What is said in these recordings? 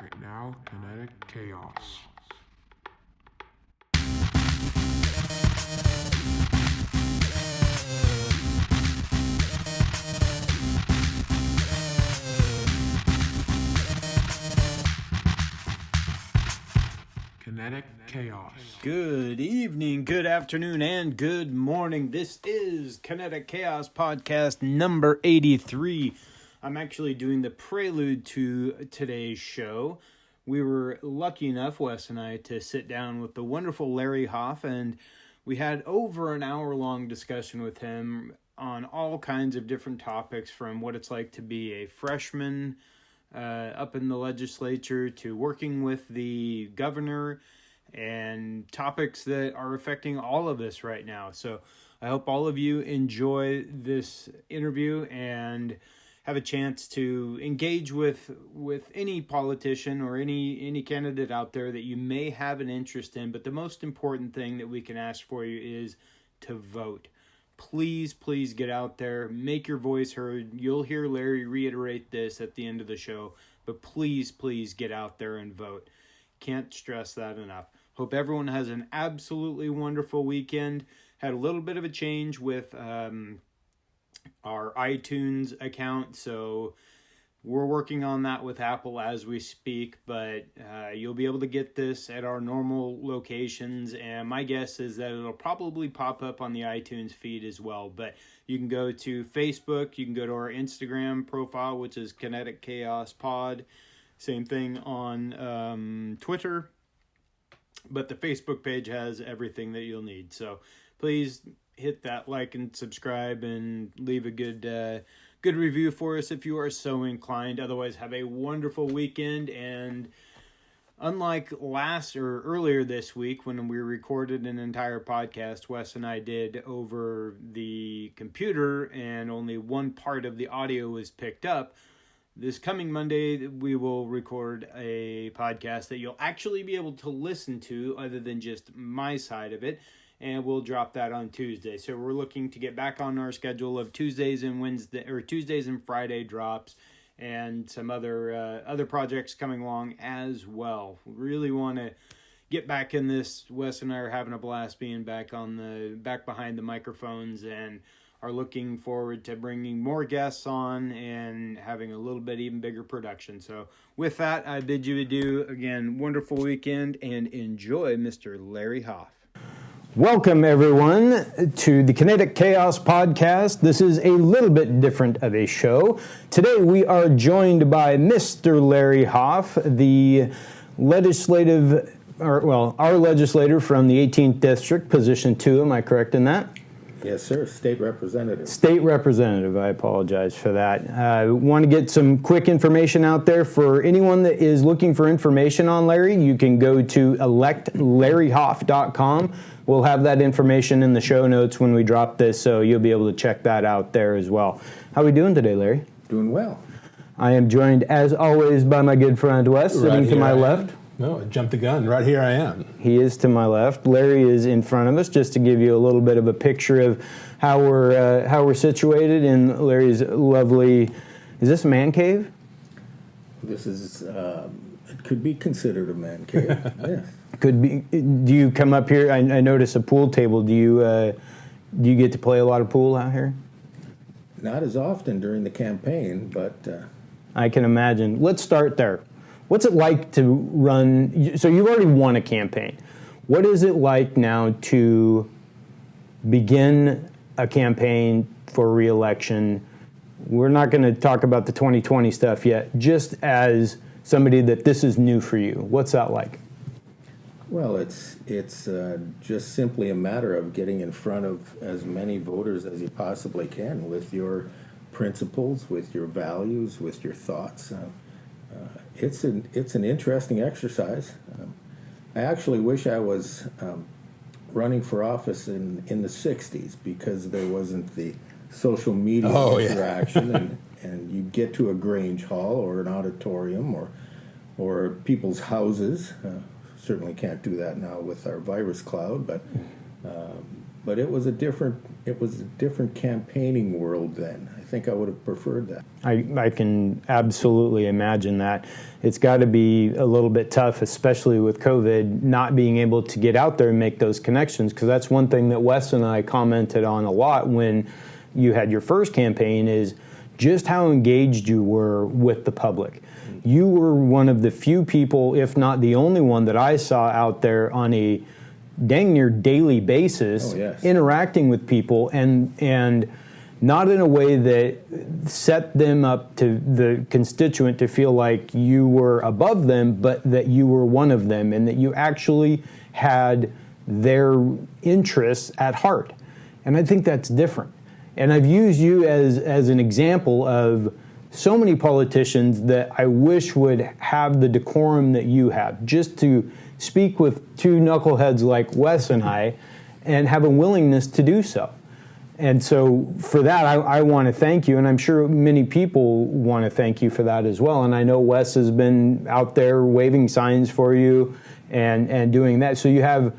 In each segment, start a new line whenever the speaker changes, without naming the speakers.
Right now, kinetic chaos. Kinetic chaos.
Good evening, good afternoon, and good morning. This is Kinetic Chaos Podcast number 83. I'm actually doing the prelude to today's show. We were lucky enough, Wes and I, to sit down with the wonderful Larry Hoff, and we had over an hour-long discussion with him on all kinds of different topics, from what it's like to be a freshman up in the legislature to working with the governor, and topics that are affecting all of us right now. So I hope all of you enjoy this interview and have a chance to engage with any politician or any candidate out there that you may have an interest in. But the most important thing that we can ask for you is to vote. Please get out there, make your voice heard. You'll hear Larry reiterate this at the end of the show, but please get out there and vote. Can't stress that enough. Hope everyone has an absolutely wonderful weekend. Had a little bit of a change with our iTunes account, so we're working on that with Apple as we speak, but you'll be able to get this at our normal locations, and my guess is that it'll probably pop up on the iTunes feed as well. But you can go to Facebook, you can go to our Instagram profile, which is Kinetic Chaos Pod, same thing on Twitter, but the Facebook page has everything that you'll need. So please hit that like and subscribe and leave a good review for us if you are so inclined. Otherwise, have a wonderful weekend. And unlike earlier this week when we recorded an entire podcast, Wes and I did over the computer and only one part of the audio was picked up, this coming Monday we will record a podcast that you'll actually be able to listen to other than just my side of it. And we'll drop that on Tuesday. So we're looking to get back on our schedule of Tuesdays and Friday drops, and some other projects coming along as well. Really want to get back in this. Wes and I are having a blast being back behind the microphones, and are looking forward to bringing more guests on and having a little bit even bigger production. So with that, I bid you adieu. Again, wonderful weekend, and enjoy Mr. Larry Hoff. Welcome, everyone, to the Kinetic Chaos Podcast. This is a little bit different of a show. Today, we are joined by Mr. Larry Hoff, the our legislator from the 18th District, Position 2. Am I correct in that?
Yes, sir. State representative.
State representative. I apologize for that. I want to get some quick information out there for anyone that is looking for information on Larry. You can go to electlarryhoff.com. We'll have that information in the show notes when we drop this, so you'll be able to check that out there as well. How are we doing today, Larry?
Doing well.
I am joined, as always, by my good friend Wes, sitting to my left.
No, I jumped the gun. Right here I am.
He is to my left. Larry is in front of us, just to give you a little bit of a picture of how we're situated in Larry's lovely. Is this a man cave?
This is. It could be considered a man cave. Yes.
Could be. Do you come up here? I notice a pool table. Do you get to play a lot of pool out here?
Not as often during the campaign, but.
I can imagine. Let's start there. What's it like to run? So you've already won a campaign. What is it like now to begin a campaign for re-election? We're not going to talk about the 2020 stuff yet, just as somebody that this is new for you. What's that like?
Well, it's just simply a matter of getting in front of as many voters as you possibly can with your principles, with your values, with your thoughts. It's an interesting exercise. I actually wish I was running for office in the 60s, because there wasn't the social media interaction, and you'd get to a Grange Hall or an auditorium or people's houses. Certainly can't do that now with our virus cloud, but but it was a different campaigning world then. I think I would have preferred that.
I can absolutely imagine that. It's got to be a little bit tough, especially with COVID, not being able to get out there and make those connections, because that's one thing that Wes and I commented on a lot when you had your first campaign, is just how engaged you were with the public. You were one of the few people, if not the only one, that I saw out there on a dang near daily basis, interacting with people, and not in a way that set them up to the constituent to feel like you were above them, but that you were one of them and that you actually had their interests at heart. And I think that's different. And I've used you as an example of so many politicians that I wish would have the decorum that you have, just to speak with two knuckleheads like Wes and I and have a willingness to do so. And so for that, I want to thank you, and I'm sure many people want to thank you for that as well. And I know Wes has been out there waving signs for you and doing that. So you have,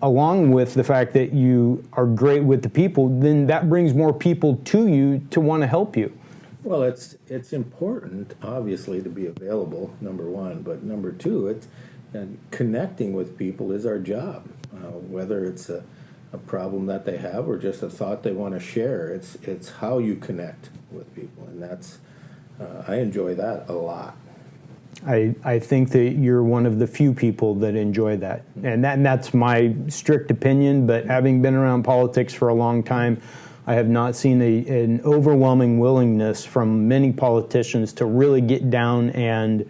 along with the fact that you are great with the people, then that brings more people to you to want to help you.
Well, it's important, obviously, to be available, number one. But number two, connecting with people is our job, whether it's a problem that they have or just a thought they want to share. It's how you connect with people, and that's I enjoy that a lot.
I think that you're one of the few people that enjoy that, and that's my strict opinion. But having been around politics for a long time, I have not seen an overwhelming willingness from many politicians to really get down and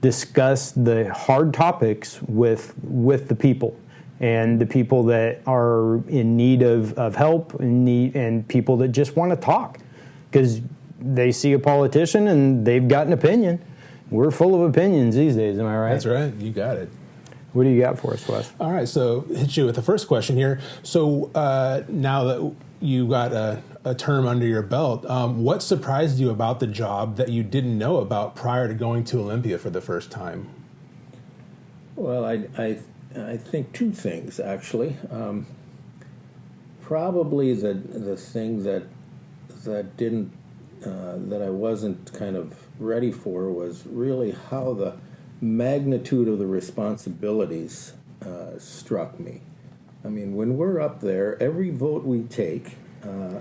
discuss the hard topics with the people. And the people that are in need of help, and people that just want to talk, because they see a politician and they've got an opinion. We're full of opinions these days, am I right?
That's right. You got it.
What do you got for us, Wes?
All right, so hit you with the first question here. So now that you got a term under your belt, what surprised you about the job that you didn't know about prior to going to Olympia for the first time?
Well, I think two things, actually. Probably the thing that I wasn't kind of ready for was really how the magnitude of the responsibilities struck me. I mean, when we're up there, every vote we take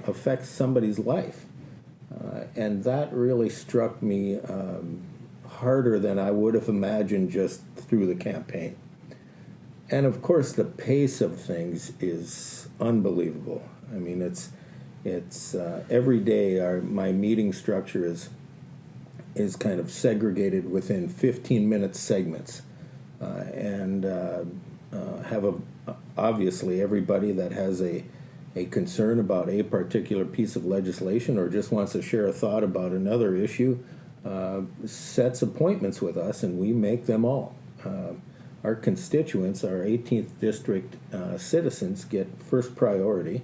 affects somebody's life. And that really struck me harder than I would have imagined just through the campaign. And of course, the pace of things is unbelievable. I mean, it's every day my meeting structure is kind of segregated within 15-minute segments, and have obviously everybody that has a concern about a particular piece of legislation or just wants to share a thought about another issue sets appointments with us, and we make them all. Our constituents, our 18th district citizens, get first priority,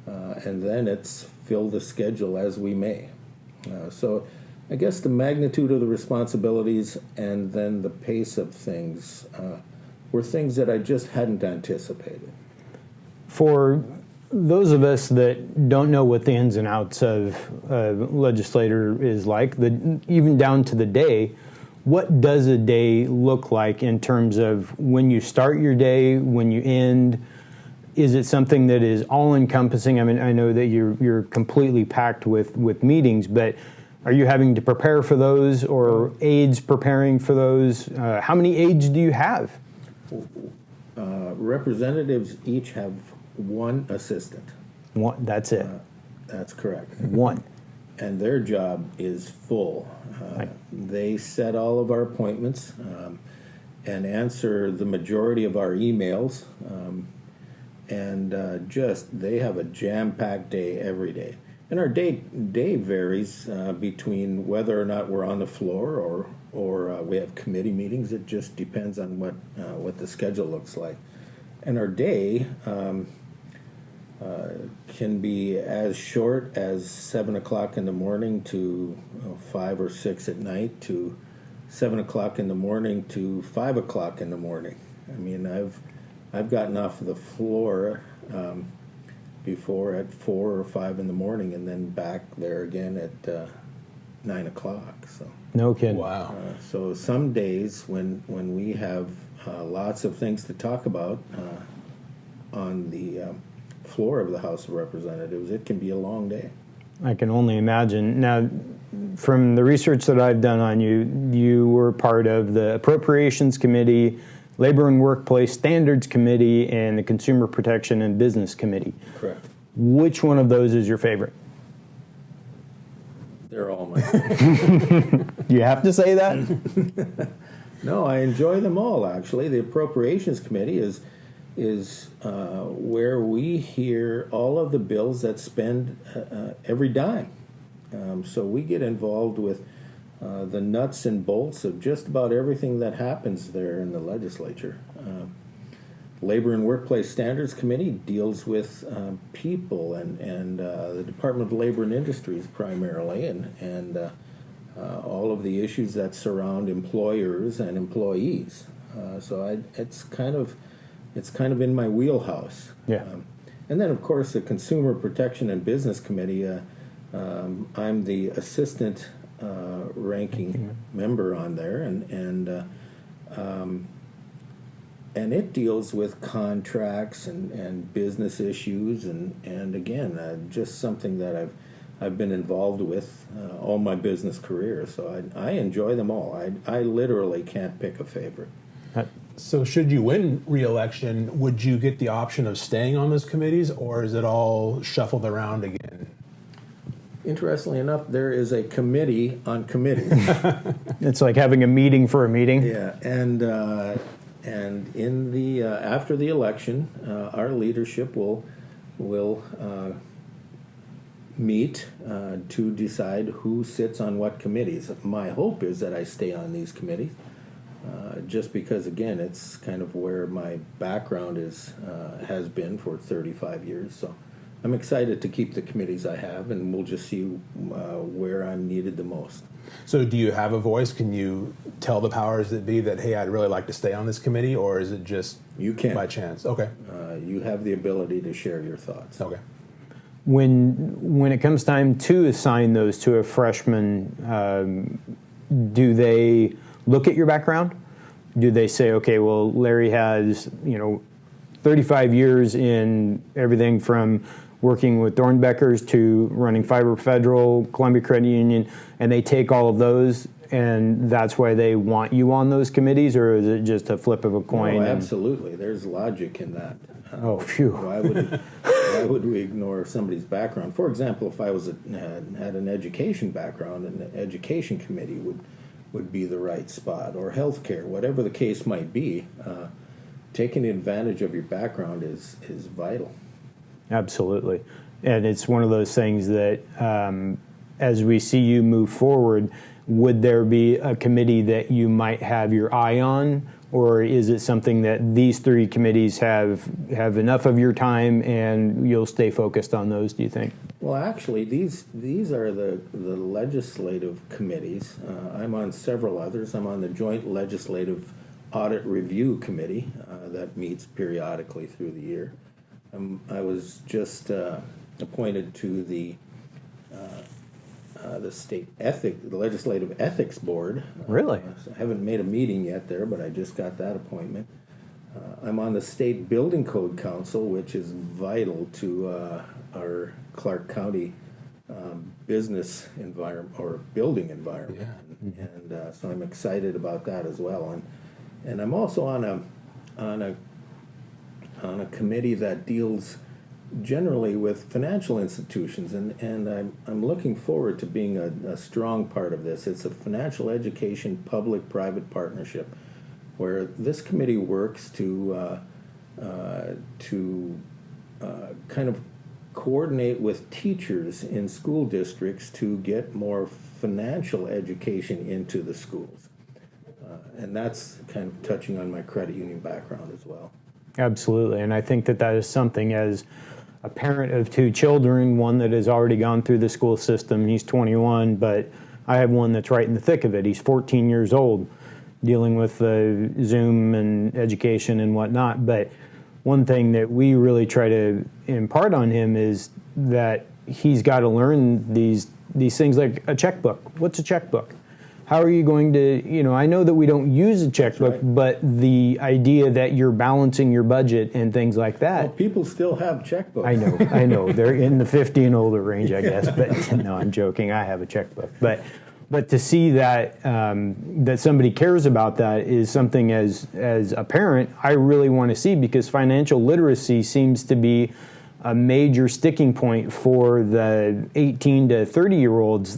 and then it's fill the schedule as we may. So I guess the magnitude of the responsibilities and then the pace of things were things that I just hadn't anticipated.
For those of us that don't know what the ins and outs of a legislator is like, even down to the day, what does a day look like in terms of when you start your day, when you end? Is it something that is all-encompassing? I mean, I know that you're completely packed with meetings, but are you having to prepare for those, or aides preparing for those? How many aides do you have?
Representatives each have one assistant.
One, that's it.
That's correct.
One.
And their job is full. They set all of our appointments and answer the majority of our emails. They have a jam-packed day every day. And our day varies between whether or not we're on the floor or we have committee meetings. It just depends on what the schedule looks like. And our day can be as short as 7 o'clock in the morning to 5 or 6 at night, to 7 o'clock in the morning to 5 o'clock in the morning. I mean, I've gotten off the floor before at 4 or 5 in the morning, and then back there again at 9 o'clock. So.
No kidding.
Wow.
So some days when we have lots of things to talk about on the floor of the House of Representatives, it can be a long day.
I can only imagine. Now, from the research that I've done on you, you were part of the Appropriations Committee, Labor and Workplace Standards Committee, and the Consumer Protection and Business Committee.
Correct.
Which one of those is your favorite?
They're all my favorite.
You have to say that?
No, I enjoy them all, actually. The Appropriations Committee is where we hear all of the bills that spend every dime. So we get involved with the nuts and bolts of just about everything that happens there in the legislature. Labor and Workplace Standards Committee deals with people and the Department of Labor and Industries primarily, and all of the issues that surround employers and employees. So it's kind of in my wheelhouse.
Yeah.
And then, of course, the Consumer Protection and Business Committee. I'm the assistant ranking member on there, and it deals with contracts and business issues, and again, just something that I've been involved with all my business career. So I enjoy them all. I literally can't pick a favorite.
So should you win re-election, would you get the option of staying on those committees, or is it all shuffled around again?
Interestingly enough, there is a committee on committees.
It's like having a meeting for a meeting.
Yeah, and in the after the election, our leadership will meet to decide who sits on what committees. My hope is that I stay on these committees, just because, again, it's kind of where my background has been for 35 years. So I'm excited to keep the committees I have, and we'll just see where I'm needed the most.
So do you have a voice? Can you tell the powers that be that, hey, I'd really like to stay on this committee, or is it just
You can.
by chance? Okay.
You have the ability to share your thoughts.
Okay.
When it comes time to assign those to a freshman, do they look at your background? Do they say, okay, well, Larry has 35 years in everything from working with Dornbeckers to running Fiber Federal, Columbia Credit Union, and they take all of those, and that's why they want you on those committees, or is it just a flip of a coin?
No, absolutely. There's logic in that.
Oh, phew.
Why would we ignore somebody's background? For example, if I had an education background, an education committee would be the right spot, or healthcare, whatever the case might be. Taking advantage of your background is vital.
Absolutely. And it's one of those things that as we see you move forward, would there be a committee that you might have your eye on, or is it something that these three committees have enough of your time and you'll stay focused on those, do you think?
Well, actually, these are the legislative committees. I'm on several others. I'm on the Joint Legislative Audit Review Committee that meets periodically through the year. I was just appointed to the state the Legislative Ethics Board.
Really?
So I haven't made a meeting yet there, but I just got that appointment. I'm on the State Building Code Council, which is vital to our Clark County business environment or building environment,
Yeah.
and so I'm excited about that as well. And I'm also on a committee that deals generally with financial institutions, and I'm looking forward to being a strong part of this. It's a financial education public-private partnership, where this committee works to kind of coordinate with teachers in school districts to get more financial education into the schools. And that's kind of touching on my credit union background as well.
Absolutely. And I think that is something, as a parent of two children, one that has already gone through the school system, he's 21, but I have one that's right in the thick of it. He's 14 years old, dealing with Zoom and education and whatnot. But one thing that we really try to impart on him is that he's got to learn these things like a checkbook. What's a checkbook? How are you going to, I know that we don't use a checkbook,
right.
but the idea that you're balancing your budget and things like that.
Well, people still have checkbooks.
I know. They're in the 50 and older range, I guess. But no, I'm joking. I have a checkbook. But to see that that somebody cares about that is something as a parent I really want to see, because financial literacy seems to be a major sticking point for the 18 to 30-year-olds.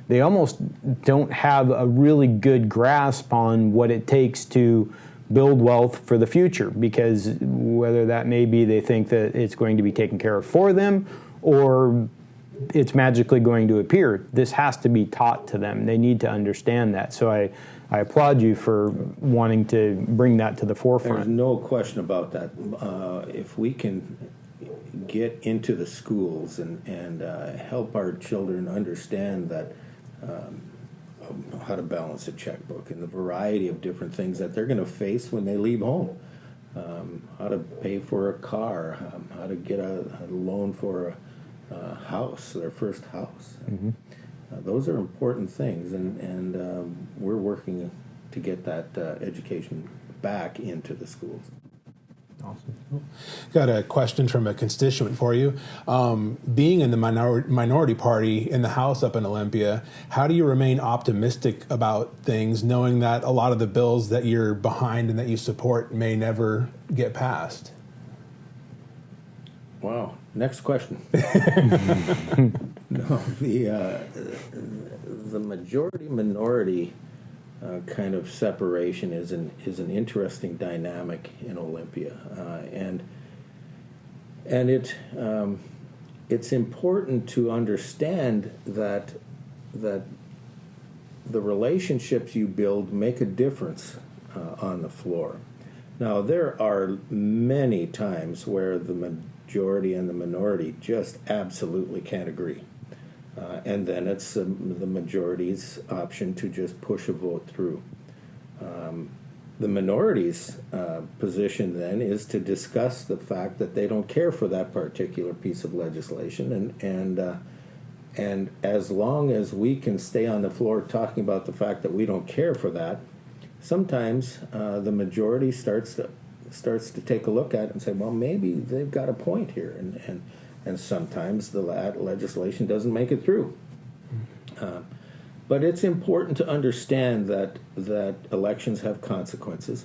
They almost don't have a really good grasp on what it takes to build wealth for the future, because whether that may be they think that it's going to be taken care of for them or it's magically going to appear. This has to be taught to them. They need to understand that. So I applaud you for wanting to bring that to the forefront.
There's no question about that. If we can get into the schools and help our children understand that how to balance a checkbook and the variety of different things that they're going to face when they leave home, how to pay for a car, how to get a loan for a house, their first house.
Mm-hmm.
Those are important things, and we're working to get that education back into the schools.
Awesome. Got a question from a constituent for you. Being in the minority party in the House up in Olympia, how do you remain optimistic about things, knowing that a lot of the bills that you're behind and that you support may never get passed?
Wow. Next question. No, the majority-minority kind of separation is an interesting dynamic in Olympia, and it's important to understand that the relationships you build make a difference on the floor. Now, there are many times where the majority and the minority just absolutely can't agree. And then it's the majority's option to just push a vote through. The minority's position then is to discuss the fact that they don't care for that particular piece of legislation, and as long as we can stay on the floor talking about the fact that we don't care for that, sometimes the majority starts to take a look at it and say, well, maybe they've got a point here, and sometimes the legislation doesn't make it through. But it's important to understand that elections have consequences.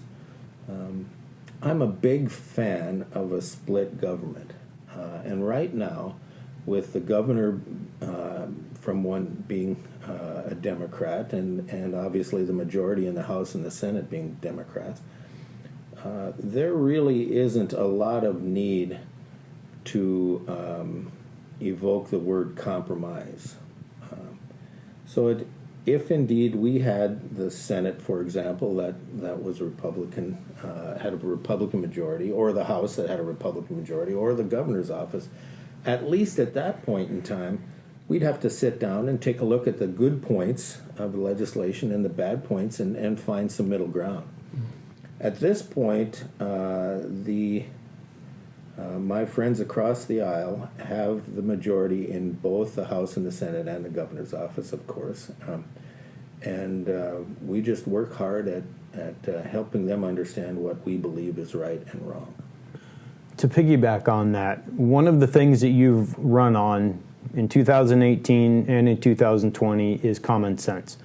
I'm a big fan of a split government. And right now, with the governor from one being a Democrat and obviously the majority in the House and the Senate being Democrats, there really isn't a lot of need to evoke the word compromise. So if indeed we had the Senate, for example, that was Republican, had a Republican majority, or the House that had a Republican majority, or the governor's office, at least at that point in time, we'd have to sit down and take a look at the good points of the legislation and the bad points and find some middle ground. At this point, my friends across the aisle have the majority in both the House and the Senate and the governor's office, of course. And we just work hard at helping them understand what we believe is right and wrong.
To piggyback on that, one of the things that you've run on in 2018 and in 2020 is common sense.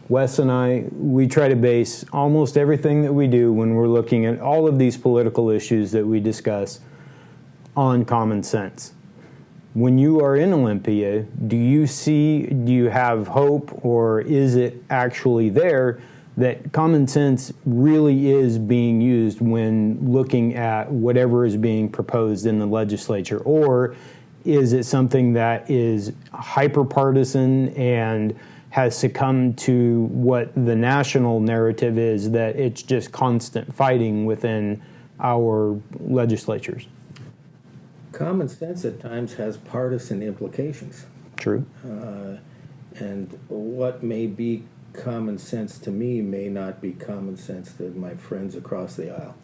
Wes and I, we try to base almost everything that we do when we're looking at all of these political issues that we discuss on common sense. When you are in Olympia, do you have hope, or is it actually there that common sense really is being used when looking at whatever is being proposed in the legislature? Or is it something that is hyper-partisan and has succumbed to what the national narrative is, that it's just constant fighting within our legislatures?
Common sense at times has partisan implications.
True.
And what may be common sense to me may not be common sense to my friends across the aisle.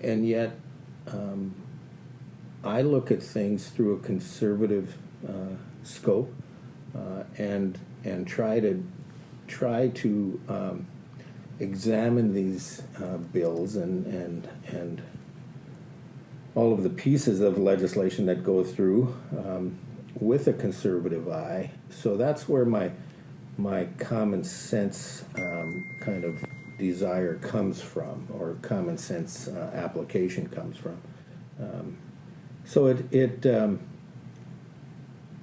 And yet, I look at things through a conservative scope, and try to examine these bills and all of the pieces of legislation that go through with a conservative eye. So that's where my common sense kind of desire comes from, or common sense application comes from. So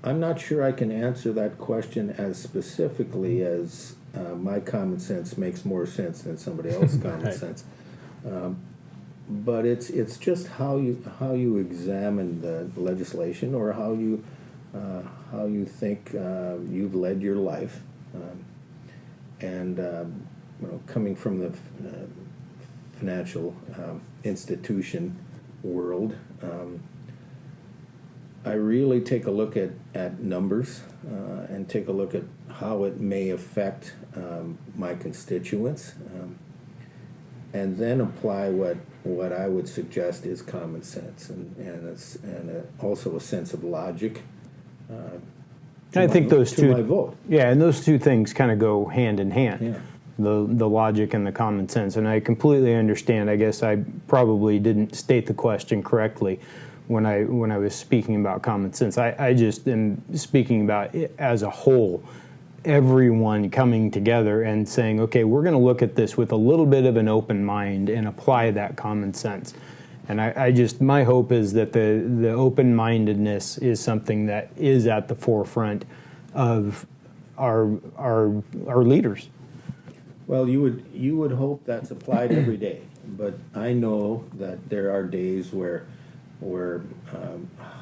I'm not sure I can answer that question as specifically as my common sense makes more sense than somebody else's common
Right.
sense. But it's just how you examine the legislation, or how you think you've led your life, and coming from the financial institution world. I really take a look at numbers, and take a look at how it may affect my constituents, and then apply what I would suggest is common sense, and also a sense of logic.
I think those two,
my vote.
yeah, and those two things kind of go hand in hand.
Yeah.
The logic and the common sense, and I completely understand. I guess I probably didn't state the question correctly when I was speaking about common sense. I just am speaking about it as a whole, everyone coming together and saying, okay, we're going to look at this with a little bit of an open mind and apply that common sense. And my hope is that the open-mindedness is something that is at the forefront of our leaders.
Well, you would hope that's applied every day, but I know that there are days where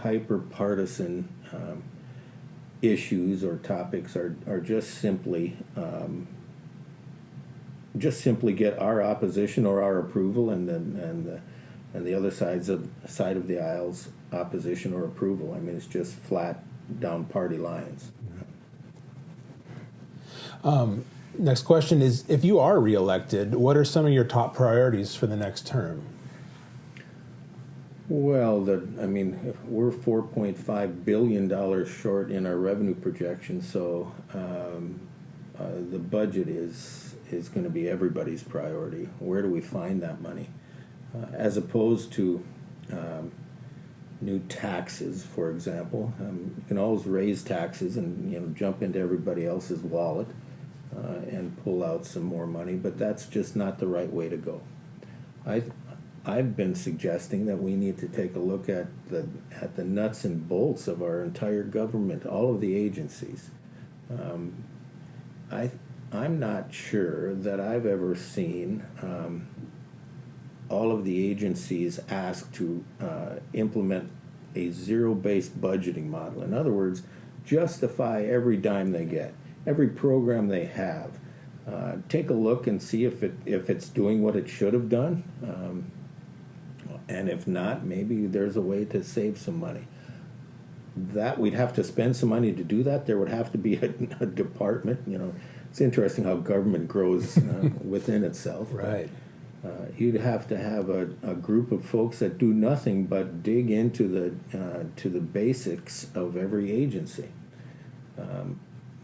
hyper partisan issues or topics are just simply get our opposition or our approval, and the other side of the aisle's opposition or approval. I mean, it's just flat down party lines.
Next question is, if you are reelected, what are some of your top priorities for the next term?
Well, we're $4.5 billion short in our revenue projection, so the budget is going to be everybody's priority. Where do we find that money? As opposed to new taxes, for example. You can always raise taxes and jump into everybody else's wallet and pull out some more money, but that's just not the right way to go. I've been suggesting that we need to take a look at the nuts and bolts of our entire government, all of the agencies. I'm not sure that I've ever seen all of the agencies asked to implement a zero-based budgeting model. In other words, justify every dime they get, every program they have. Take a look and see if it's doing what it should have done. And if not, maybe there's a way to save some money. That we'd have to spend some money to do that. There would have to be a department. It's interesting how government grows within itself.
Right.
You'd have to have a group of folks that do nothing but dig into the basics of every agency.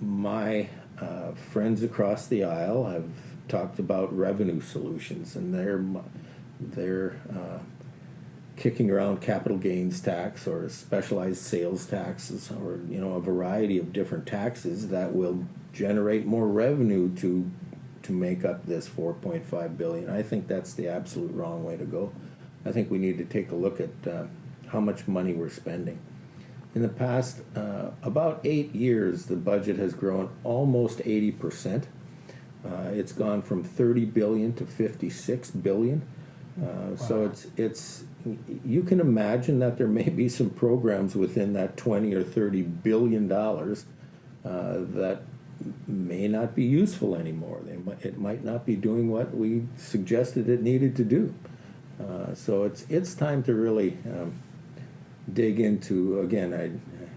My friends across the aisle have talked about revenue solutions, and they're kicking around capital gains tax or specialized sales taxes, or a variety of different taxes that will generate more revenue to make up this $4.5 billion. I think that's the absolute wrong way to go. I think we need to take a look at how much money we're spending. In the past about 8 years, the budget has grown almost 80%. It's gone from $30 billion to $56 billion. So it's you can imagine that there may be some programs within that $20 or $30 billion that may not be useful anymore. It might not be doing what we suggested it needed to do. So it's time to really dig into, again, I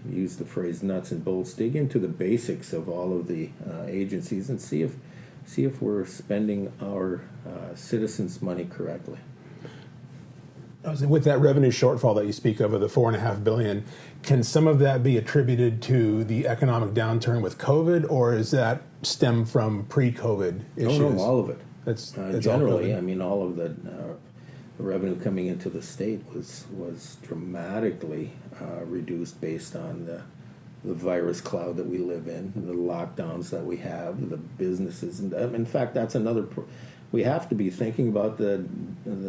use the phrase nuts and bolts, dig into the basics of all of the agencies and see if we're spending our citizens' money correctly.
With that revenue shortfall that you speak of the $4.5 billion, can some of that be attributed to the economic downturn with COVID, or is that stem from pre-COVID issues?
No, all of it.
It's
Generally,
all
I mean, all of the revenue coming into the state was dramatically reduced based on the virus cloud that we live in, the lockdowns that we have, the businesses, and in fact, that's another. We have to be thinking about the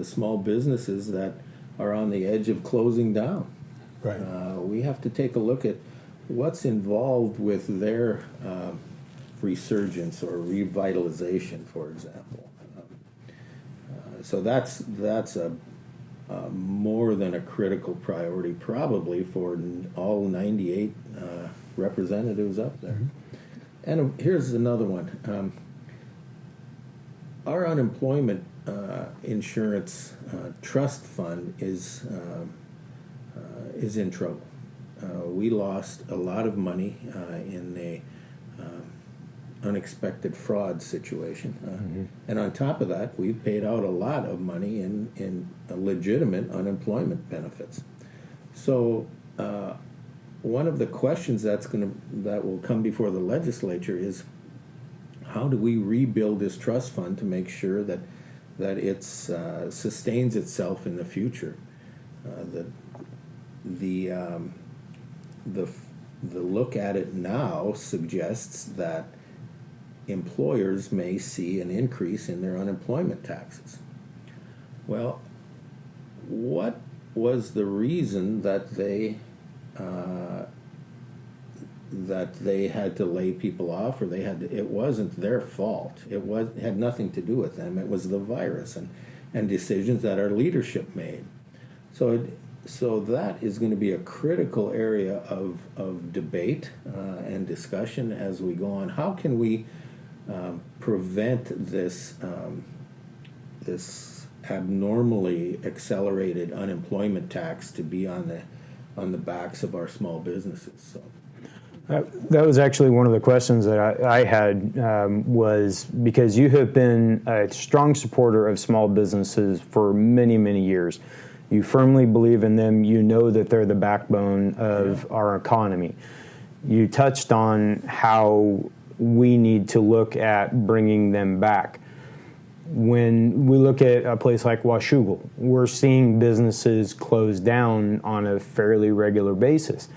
small businesses that are on the edge of closing down.
Right.
We have to take a look at what's involved with their resurgence or revitalization, for example. So that's a more than a critical priority, probably for all 98 representatives up there. Mm-hmm. And here's another one. Our unemployment insurance trust fund is in trouble. We lost a lot of money in a unexpected fraud situation, mm-hmm. and on top of that, we've paid out a lot of money in legitimate unemployment benefits. So, one of the questions that will come before the legislature is, how do we rebuild this trust fund to make sure that it sustains itself in the future? The look at it now suggests that employers may see an increase in their unemployment taxes. Well, what was the reason that they had to lay people off, or it wasn't their fault. It had nothing to do with them. It was the virus and decisions that our leadership made. So that is going to be a critical area of debate and discussion as we go on. How can we prevent this abnormally accelerated unemployment tax to be on the backs of our small businesses? So.
That was actually one of the questions that I had, was because you have been a strong supporter of small businesses for many, many years. You firmly believe in them. You know that they're the backbone of our economy. You touched on how we need to look at bringing them back. When we look at a place like Washougal, we're seeing businesses close down on a fairly regular basis.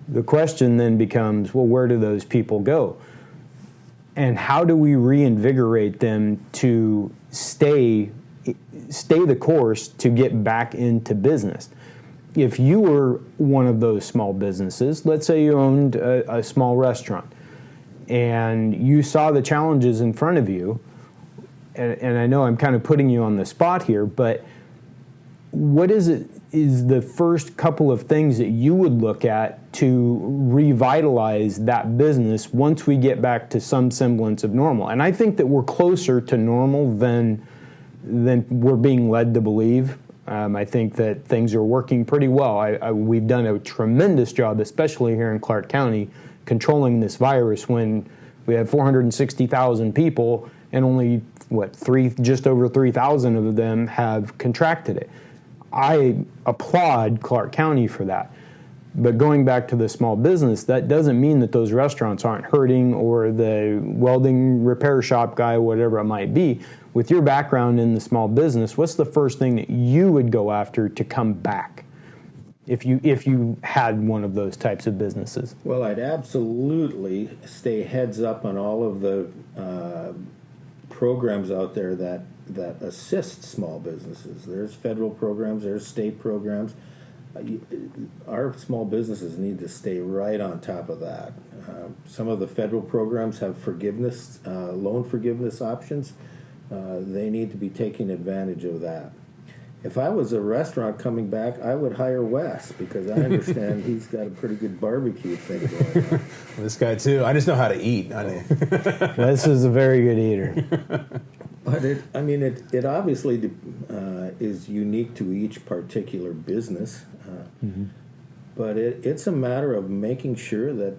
The question then becomes, well, where do those people go? And how do we reinvigorate them to stay the course to get back into business? If you were one of those small businesses, let's say you owned a small restaurant, and you saw the challenges in front of you, and I know I'm kind of putting you on the spot here, but what is the first couple of things that you would look at to revitalize that business once we get back to some semblance of normal? And I think that we're closer to normal than we're being led to believe. I think that things are working pretty well. We've done a tremendous job, especially here in Clark County, controlling this virus when we have 460,000 people and only, just over 3,000 of them have contracted it. I applaud Clark County for that. But going back to the small business, that doesn't mean that those restaurants aren't hurting, or the welding repair shop guy, whatever it might be. With your background in the small business, what's the first thing that you would go after to come back if you had one of those types of businesses?
Well, I'd absolutely stay heads up on all of the programs out there that assist small businesses. There's federal programs, there's state programs. Our small businesses need to stay right on top of that. Some of the federal programs have forgiveness, loan forgiveness options. They need to be taking advantage of that. If I was a restaurant coming back, I would hire Wes, because I understand he's got a pretty good barbecue thing going on.
This guy too. I just know how to eat.
This is a very good eater.
But it obviously is unique to each particular business. Mm-hmm. But it's a matter of making sure that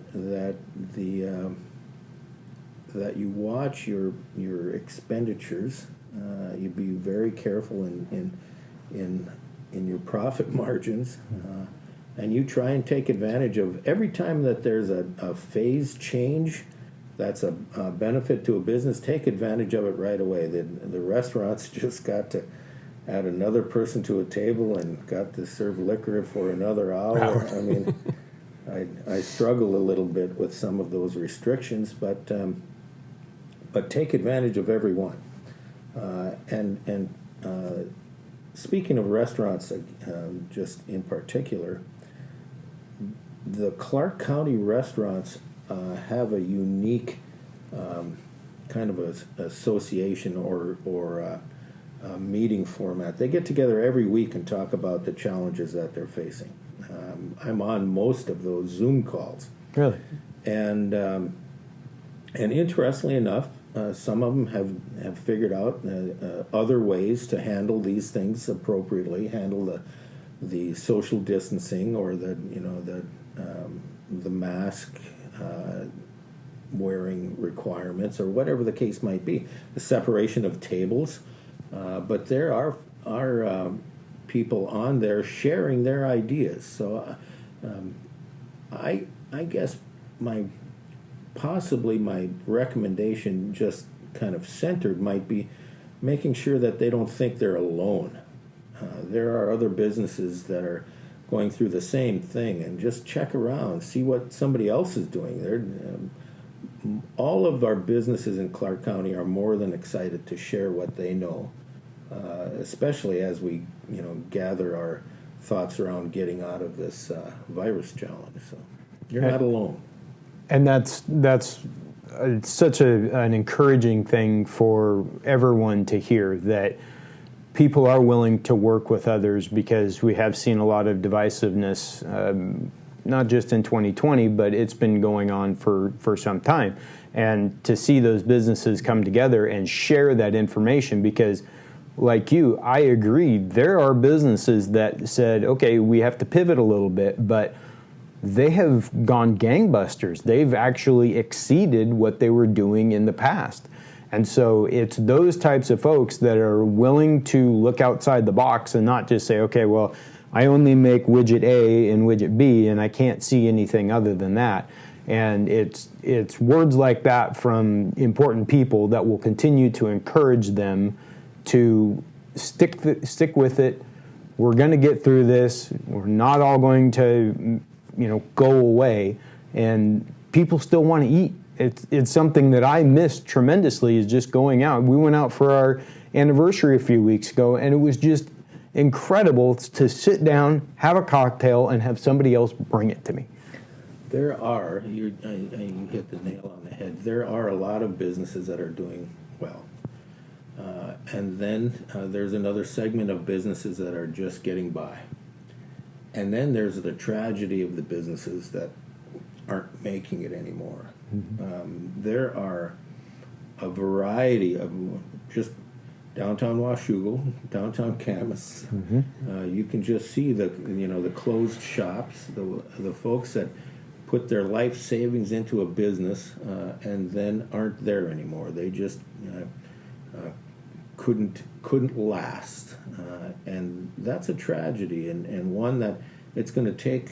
you watch your expenditures. You be very careful in in your profit margins, and you try and take advantage of every time that there's a phase change that's a benefit to a business. Take advantage of it right away. The restaurants just got to add another person to a table and got to serve liquor for another hour. I mean, I struggle a little bit with some of those restrictions, but take advantage of every one. And speaking of restaurants, just in particular, the Clark County restaurants have a unique kind of association or meeting format. They get together every week and talk about the challenges that they're facing. I'm on most of those Zoom calls.
Really?
And interestingly enough, some of them have figured out other ways to handle these things appropriately, handle the social distancing or the mask wearing requirements or whatever the case might be, the separation of tables. But there are people on there sharing their ideas. So I guess possibly my recommendation, just kind of centered, might be making sure that they don't think they're alone. There are other businesses that are going through the same thing, and just check around, see what somebody else is doing. All of our businesses in Clark County are more than excited to share what they know, especially as we gather our thoughts around getting out of this virus challenge. So you're not alone.
And that's such an encouraging thing for everyone to hear, that people are willing to work with others, because we have seen a lot of divisiveness, not just in 2020, but it's been going on for some time. And to see those businesses come together and share that information, because like you, I agree, there are businesses that said, okay, we have to pivot a little bit, but they have gone gangbusters. They've actually exceeded what they were doing in the past. And so it's those types of folks that are willing to look outside the box and not just say, okay, well, I only make widget A and widget B, and I can't see anything other than that. And it's words like that from important people that will continue to encourage them to stick with it. We're going to get through this. We're not all going to go away, and people still want to eat. It's something that I missed tremendously, is just going out. We went out for our anniversary a few weeks ago, and it was just incredible to sit down, have a cocktail, and have somebody else bring it to me.
There are, you hit the nail on the head, there are a lot of businesses that are doing well. And then there's another segment of businesses that are just getting by. And then there's the tragedy of the businesses that aren't making it anymore. Mm-hmm. There are a variety of, just downtown Washougal, downtown Camas. Mm-hmm. You can just see the closed shops, the folks that put their life savings into a business and then aren't there anymore. They just couldn't last, and that's a tragedy, and one that it's going to take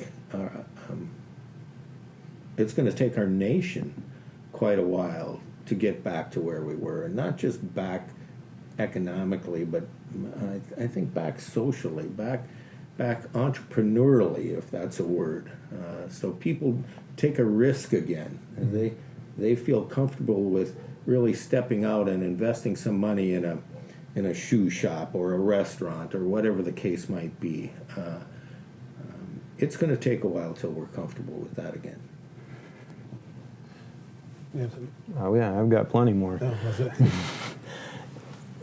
our nation quite a while to get back to where we were, and not just back economically, but I think back socially, back entrepreneurially, if that's a word. So people take a risk again, and they feel comfortable with really stepping out and investing some money in a shoe shop or a restaurant or whatever the case might be. It's going to take a while till we're comfortable with that again.
Oh yeah, I've got plenty more.
Oh, was it?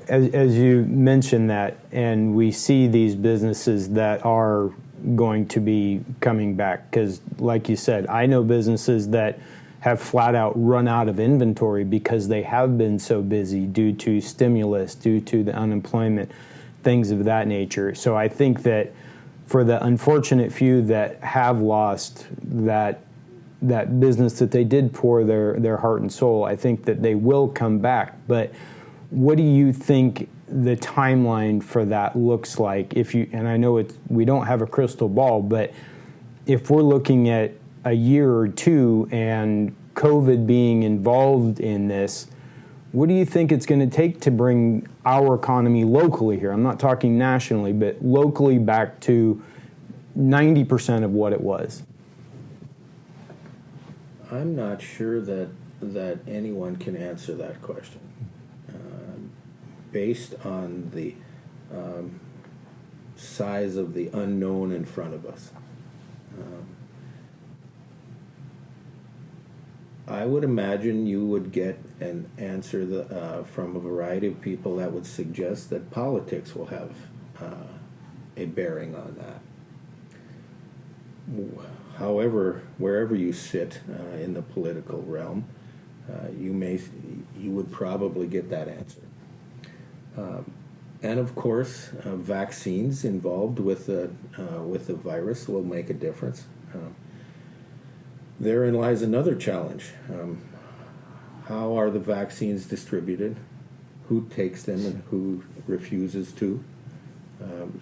As you mentioned that, and we see these businesses that are going to be coming back, because like you said, I know businesses that have flat out run out of inventory because they have been so busy due to stimulus, due to the unemployment, things of that nature. So I think that for the unfortunate few that have lost that business that they did pour their heart and soul, I think that they will come back. But what do you think the timeline for that looks like. If you, and I know we don't have a crystal ball, but if we're looking at a year or two and COVID being involved in this, what do you think it's going to take to bring our economy locally here? I'm not talking nationally, but locally back to 90% of what it was.
I'm not sure that anyone can answer that question based on the size of the unknown in front of us. I would imagine you would get an answer from a variety of people that would suggest that politics will have a bearing on that. However, wherever you sit in the political realm, you would probably get that answer. And of course, vaccines involved with the virus will make a difference. Therein lies another challenge. How are the vaccines distributed? Who takes them and who refuses to?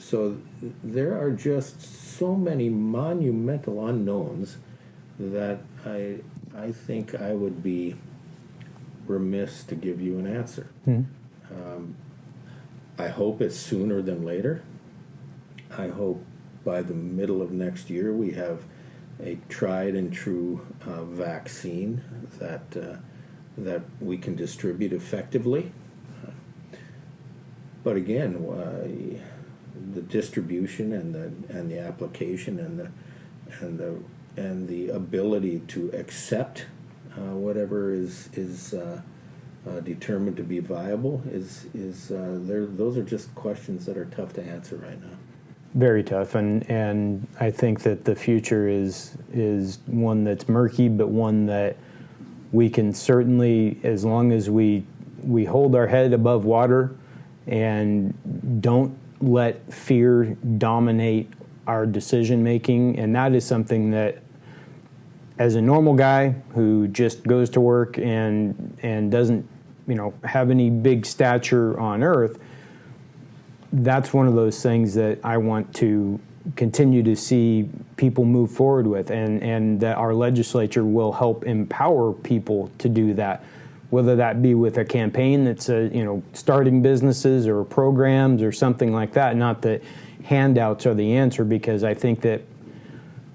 So there are just so many monumental unknowns that I think I would be remiss to give you an answer. I hope it's sooner than later. I hope by the middle of next year we have a tried and true vaccine that we can distribute effectively. But again, the distribution and the application and the ability to accept whatever is determined to be viable is those are just questions that are tough to answer right now.
Very tough, and I think that the future is one that's murky, but one that we can certainly, as long as we hold our head above water and don't let fear dominate our decision making. And that is something that, as a normal guy who just goes to work and doesn't have any big stature on earth, that's one of those things that I want to continue to see people move forward with, and that our legislature will help empower people to do that, whether that be with a campaign that's starting businesses or programs or something like that. Not that handouts are the answer, because I think that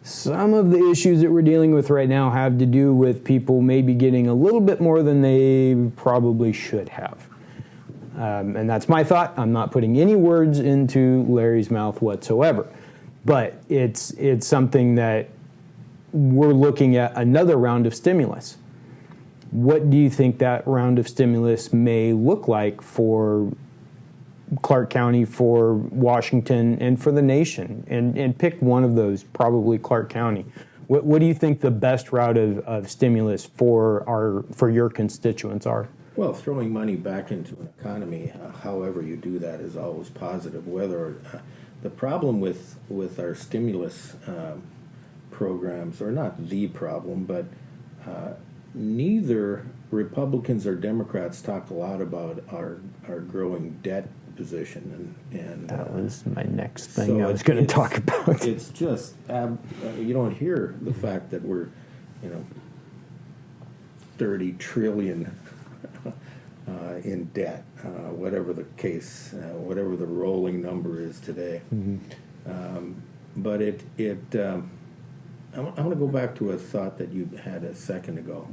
some of the issues that we're dealing with right now have to do with people maybe getting a little bit more than they probably should have. And that's my thought. I'm not putting any words into Larry's mouth whatsoever. But it's something that we're looking at another round of stimulus. What do you think that round of stimulus may look like for Clark County, for Washington, and for the nation? And pick one of those, probably Clark County. What do you think the best route of stimulus for your constituents are?
Well, throwing money back into an economy, however you do that, is always positive. The problem with our stimulus programs, or not the problem, but neither Republicans or Democrats talk a lot about our growing debt position, and
that was my next thing I was going to talk about.
It's just you don't hear the fact that we're 30 trillion in debt, whatever the case, whatever the rolling number is today. Mm-hmm. But I'm going to go back to a thought that you had a second ago.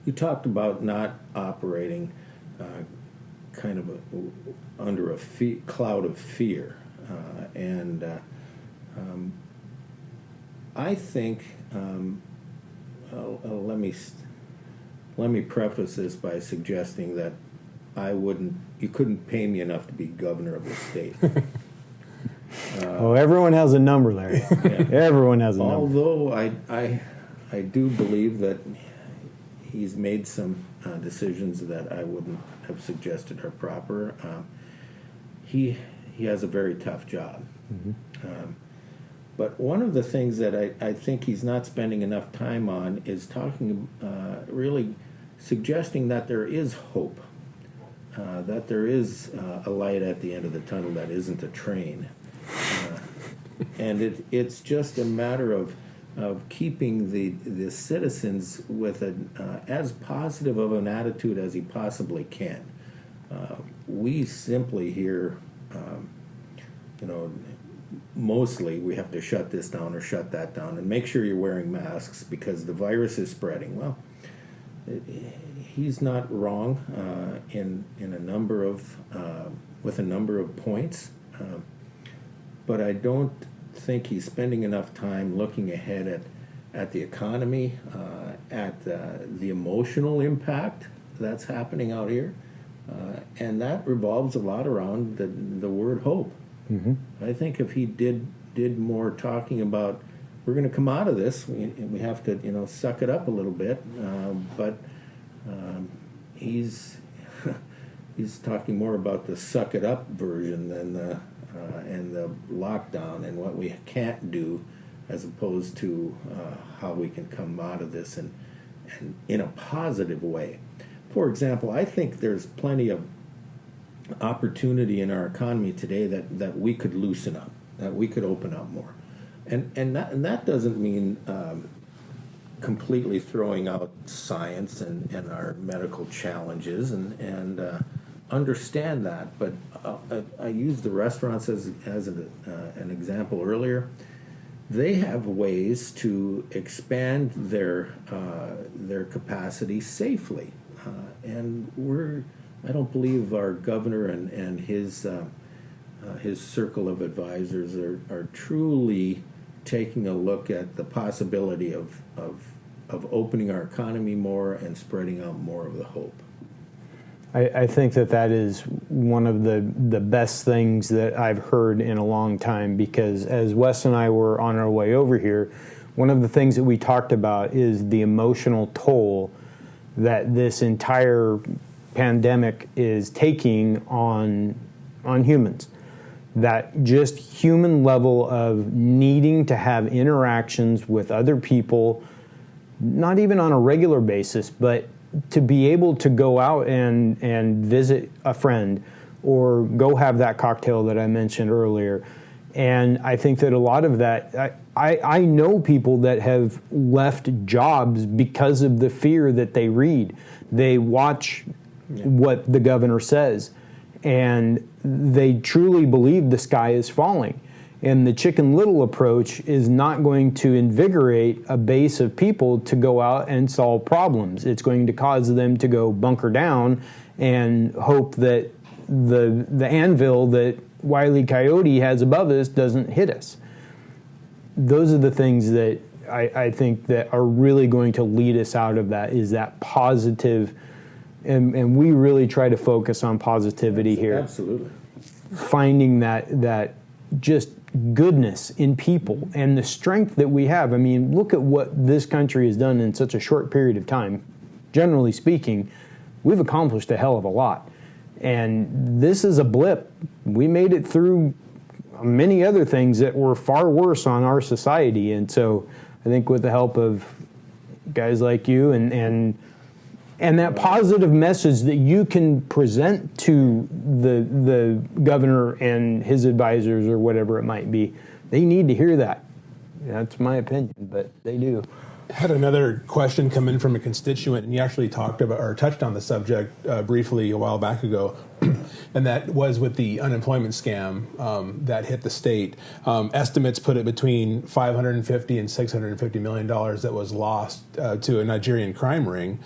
You talked about not operating kind of under a cloud of fear, and I think let me preface this by suggesting that you couldn't pay me enough to be governor of the state.
Well, everyone has a number, Larry. Yeah. Everyone has a number.
Although I do believe that he's made some decisions that I wouldn't have suggested are proper. He has a very tough job. Mm-hmm. But one of the things that I think he's not spending enough time on is talking, really suggesting that there is hope that there is a light at the end of the tunnel that isn't a train. And it's just a matter of keeping the citizens with as positive of an attitude as he possibly can. We simply here, mostly we have to shut this down or shut that down and make sure you're wearing masks because the virus is spreading. Well, he's not wrong in a number of with a number of points, but I don't think he's spending enough time looking ahead at the economy, at the emotional impact that's happening out here, and that revolves a lot around the word hope. Mm-hmm. I think if he did more talking about we're going to come out of this, we have to suck it up a little bit, but he's he's talking more about the suck it up version than the lockdown and what we can't do, as opposed to how we can come out of this and in a positive way. For example, I think there's plenty of opportunity in our economy today that we could loosen up, that we could open up more, and that doesn't mean completely throwing out science and our medical challenges and understand that. But I used the restaurants as an example earlier. They have ways to expand their capacity safely, and I don't believe our governor and his circle of advisors are truly taking a look at the possibility of opening our economy more and spreading out more of the hope.
I think that is one of the best things that I've heard in a long time, because as Wes and I were on our way over here, one of the things that we talked about is the emotional toll that this entire pandemic is taking on humans. That just human level of needing to have interactions with other people, not even on a regular basis, but to be able to go out and visit a friend or go have that cocktail that I mentioned earlier. And I think that a lot of that, I know people that have left jobs because of the fear that they read. They watch what the governor says, and they truly believe the sky is falling. And the Chicken Little approach is not going to invigorate a base of people to go out and solve problems. It's going to cause them to go bunker down and hope that the anvil that Wile E. Coyote has above us doesn't hit us. Those are the things that I think that are really going to lead us out of that, is that positive, and we really try to focus on positivity here.
Absolutely.
Finding that just goodness in people and the strength that we have. I mean, look at what this country has done in such a short period of time. Generally speaking, we've accomplished a hell of a lot. And this is a blip. We made it through many other things that were far worse on our society. And so I think with the help of guys like you and that positive message that you can present to the governor and his advisors or whatever it might be, they need to hear that. That's my opinion, but they do.
I had another question come in from a constituent, and he actually talked about or touched on the subject briefly a while back ago, and that was with the unemployment scam that hit the state. Estimates put it between $550 and $650 million that was lost to a Nigerian crime ring.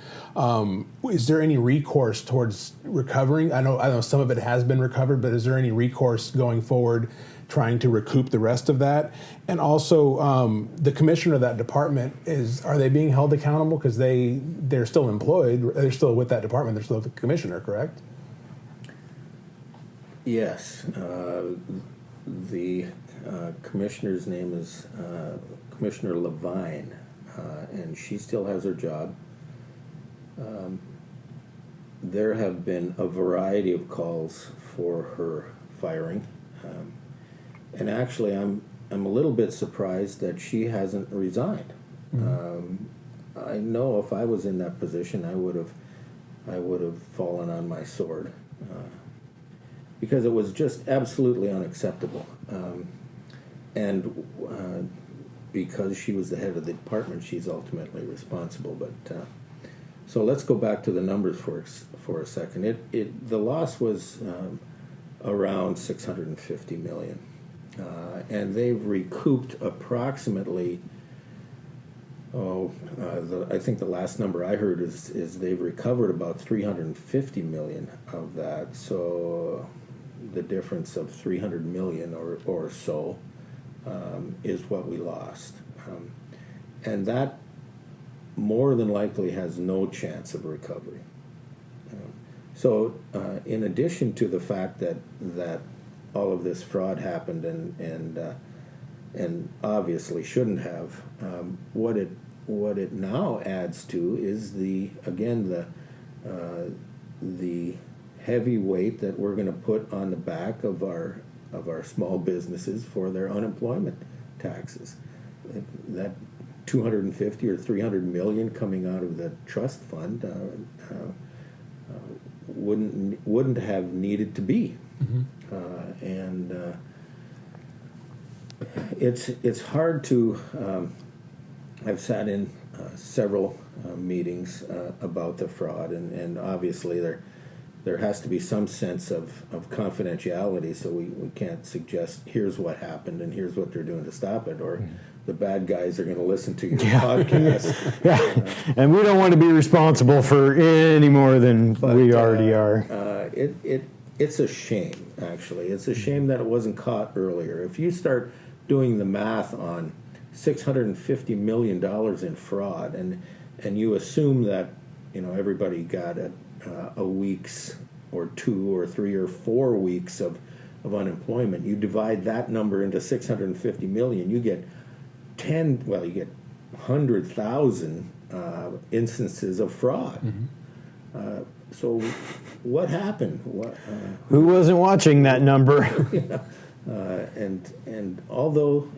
Is there any recourse towards recovering? I know some of it has been recovered, but is there any recourse going forward trying to recoup the rest of that? And also, the commissioner of that department, are they being held accountable? Because they're still employed. They're still with that department. They're still the commissioner, correct?
Yes. The commissioner's name is Commissioner Levine, and she still has her job. There have been a variety of calls for her firing. And actually, I'm a little bit surprised that she hasn't resigned. I know if I was in that position, I would have fallen on my sword. because it was just absolutely unacceptable. And because she was the head of the department, she's ultimately responsible. But so let's go back to the numbers for a second. The loss was around $650 million, and they've recouped approximately. I think the last number I heard is they've recovered about $350 million of that. So the difference of $300 million or so is what we lost, and that more than likely has no chance of recovery. So in addition to the fact that all of this fraud happened and obviously shouldn't have, what it now adds to is the heavy weight that we're going to put on the back of our small businesses for their unemployment taxes. That 250 or 300 million coming out of the trust fund wouldn't have needed to be, and it's hard to. I've sat in several meetings about the fraud, and obviously there has to be some sense of confidentiality, so we can't suggest here's what happened and here's what they're doing to stop it, or the bad guys are going to listen to your podcast.
And we don't want to be responsible for any more than we already are.
It's a shame, actually. It's a shame that it wasn't caught earlier. If you start doing the math on $650 million in fraud, and you assume that everybody got a week's or 2 or 3 or 4 weeks of unemployment, you divide that number into 650 million, you get 100,000 instances of fraud. So what happened?
Who wasn't watching that number?
And although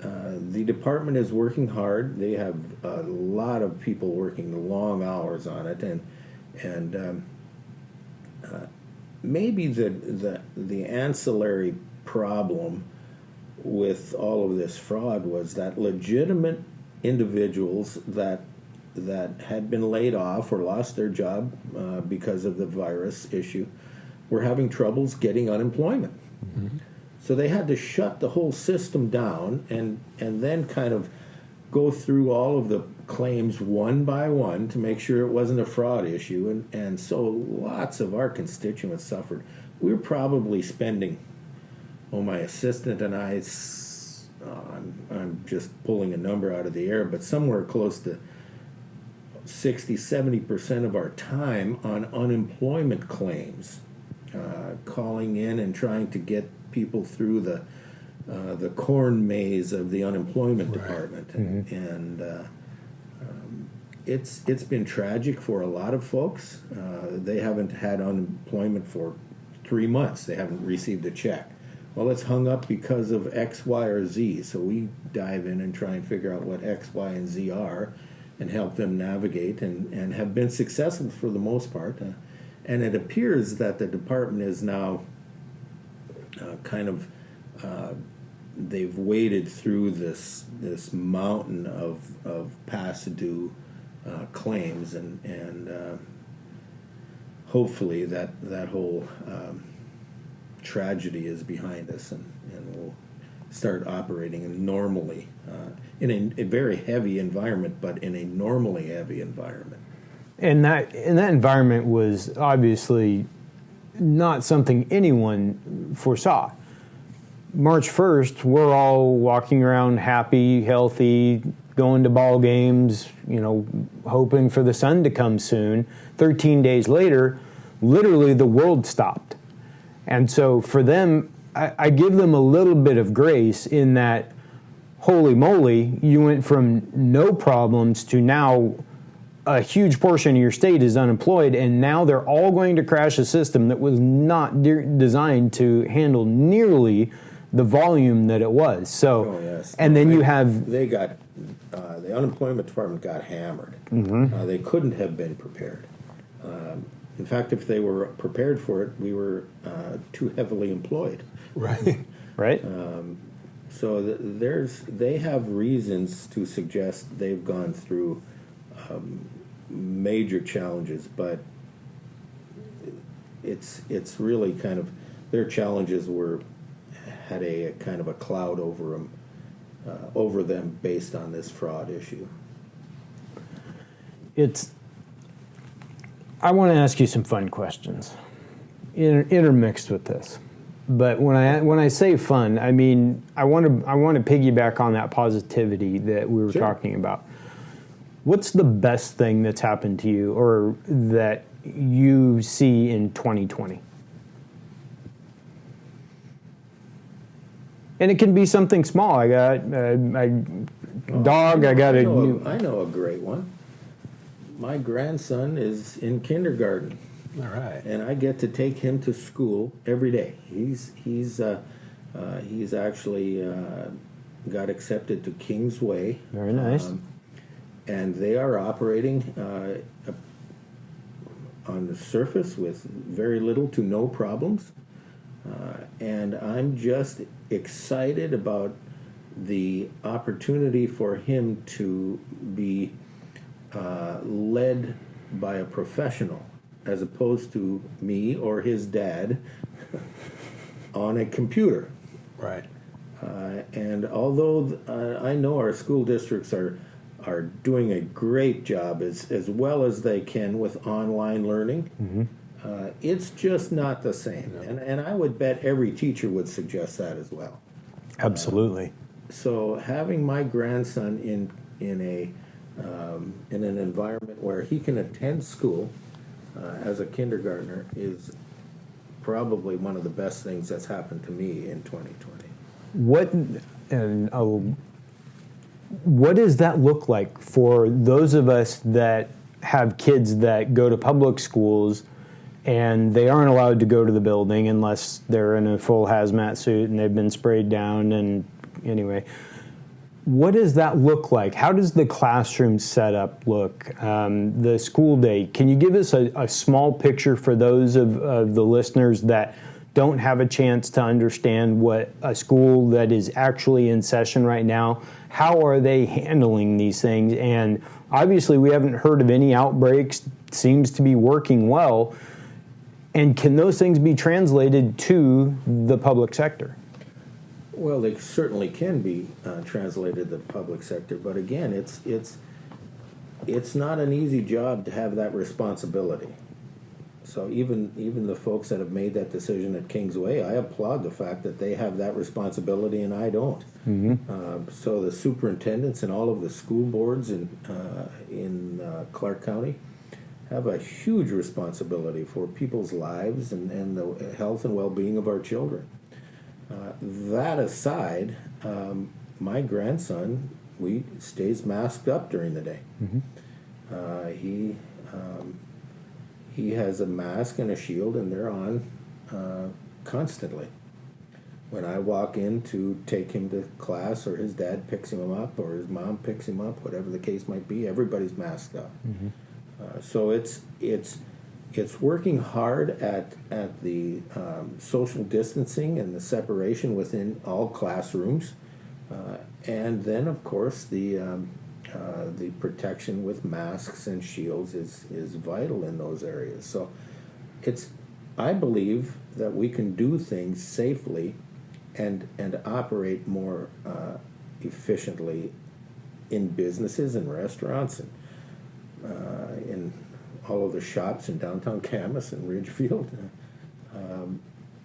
the department is working hard, they have a lot of people working long hours on it, and maybe the ancillary problem with all of this fraud was that legitimate individuals that had been laid off or lost their job because of the virus issue were having troubles getting unemployment. So they had to shut the whole system down and then kind of go through all of the claims one by one to make sure it wasn't a fraud issue. And so lots of our constituents suffered. We were probably spending, my assistant and I'm just pulling a number out of the air, but somewhere close to 60-70% of our time on unemployment claims, calling in and trying to get people through the corn maze of the unemployment department, and it's been tragic for a lot of folks. They haven't had unemployment for 3 months. They haven't received a check. Well, it's hung up because of X, Y, or Z. So we dive in and try and figure out what X, Y, and Z are and help them navigate, and have been successful for the most part. And it appears that the department is now they've waded through this mountain of past due claims, and hopefully that whole tragedy is behind us, and we'll start operating normally in a very heavy environment, but in a normally heavy environment.
And that environment was obviously not something anyone foresaw. March 1st, we're all walking around happy, healthy, going to ball games, hoping for the sun to come soon. 13 days later, literally the world stopped. And so for them, I give them a little bit of grace in that, holy moly, you went from no problems to now a huge portion of your state is unemployed, and now they're all going to crash a system that was not designed to handle nearly the volume that it was. So,
yes.
And then
the unemployment department got hammered. They couldn't have been prepared. In fact, if they were prepared for it, we were too heavily employed.
Right.
Right?
So they have reasons to suggest they've gone through major challenges, but it's really kind of their challenges had a kind of a cloud over them based on this fraud issue.
I want to ask you some fun questions, intermixed with this. But when I say fun, I mean I want to piggyback on that positivity that we were talking about. What's the best thing that's happened to you, or that you see in 2020? And it can be something small. I got a dog. I
know a great one. My grandson is in kindergarten.
All right.
And I get to take him to school every day. He's actually got accepted to Kingsway.
Very nice.
And they are operating on the surface with very little to no problems. And I'm just excited about the opportunity for him to be led by a professional, as opposed to me or his dad on a computer.
Right.
And although I know our school districts are doing a great job as well as they can with online learning, it's just not the same. No. And I would bet every teacher would suggest that as well.
Absolutely.
So having my grandson in an environment where he can attend school as a kindergartner is probably one of the best things that's happened to me in 2020.
What does that look like for those of us that have kids that go to public schools and they aren't allowed to go to the building unless they're in a full hazmat suit and they've been sprayed down? And anyway, what does that look like? How does the classroom setup look? The school day? Can you give us a small picture for those of the listeners that don't have a chance to understand what a school that is actually in session right now, how are they handling these things? And obviously we haven't heard of any outbreaks, seems to be working well. And can those things be translated to the public sector?
Well, they certainly can be translated to the public sector, but again, it's not an easy job to have that responsibility. So even the folks that have made that decision at Kingsway, I applaud the fact that they have that responsibility and I don't. So the superintendents and all of the school boards in Clark County have a huge responsibility for people's lives and the health and well-being of our children. That aside, my grandson stays masked up during the day. He has a mask and a shield, and they're on constantly. When I walk in to take him to class, or his dad picks him up, or his mom picks him up, whatever the case might be, everybody's masked up. So it's working hard at the social distancing and the separation within all classrooms, and then of course the protection with masks and shields is vital in those areas. So I believe that we can do things safely and operate more efficiently in businesses and restaurants and in all of the shops in downtown Camas and Ridgefield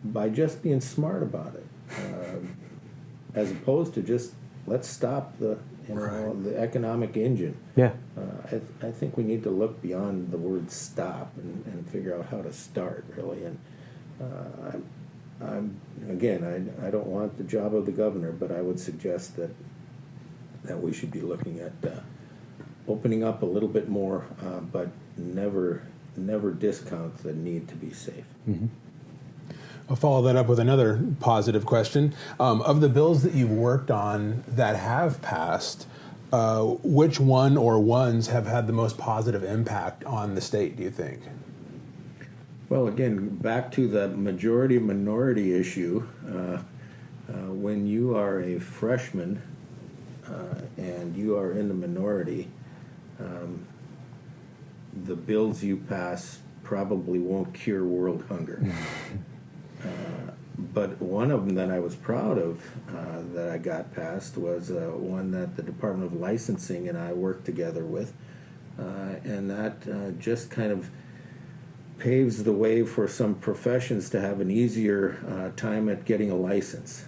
by just being smart about it, as opposed to just let's stop the economic engine.
Yeah.
I think we need to look beyond the word stop and figure out how to start, really. And I don't want the job of the governor, but I would suggest that we should be looking at opening up a little bit more, but never discount the need to be safe.
I'll follow that up with another positive question. Of the bills that you've worked on that have passed, which one or ones have had the most positive impact on the state, do you think?
Well, again, back to the majority-minority issue. When you are a freshman and you are in the minority, the bills you pass probably won't cure world hunger. But one of them that I was proud of that I got passed was one that the Department of Licensing and I worked together with. And that just kind of paves the way for some professions to have an easier time at getting a license.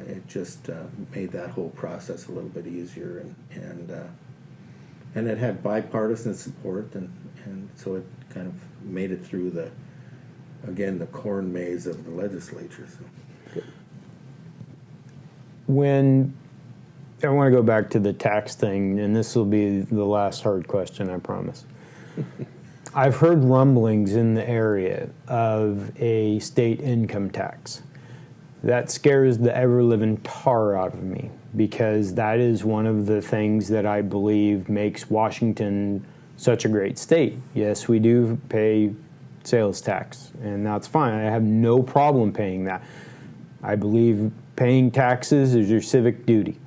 It just made that whole process a little bit easier, and it had bipartisan support, and so it kind of made it through the corn maze of the legislature. So.
When I want to go back to the tax thing, and this will be the last hard question, I promise. I've heard rumblings in the area of a state income tax. That scares the ever-living tar out of me, because that is one of the things that I believe makes Washington such a great state. Yes, we do pay sales tax, and that's fine. I have no problem paying that. I believe paying taxes is your civic duty,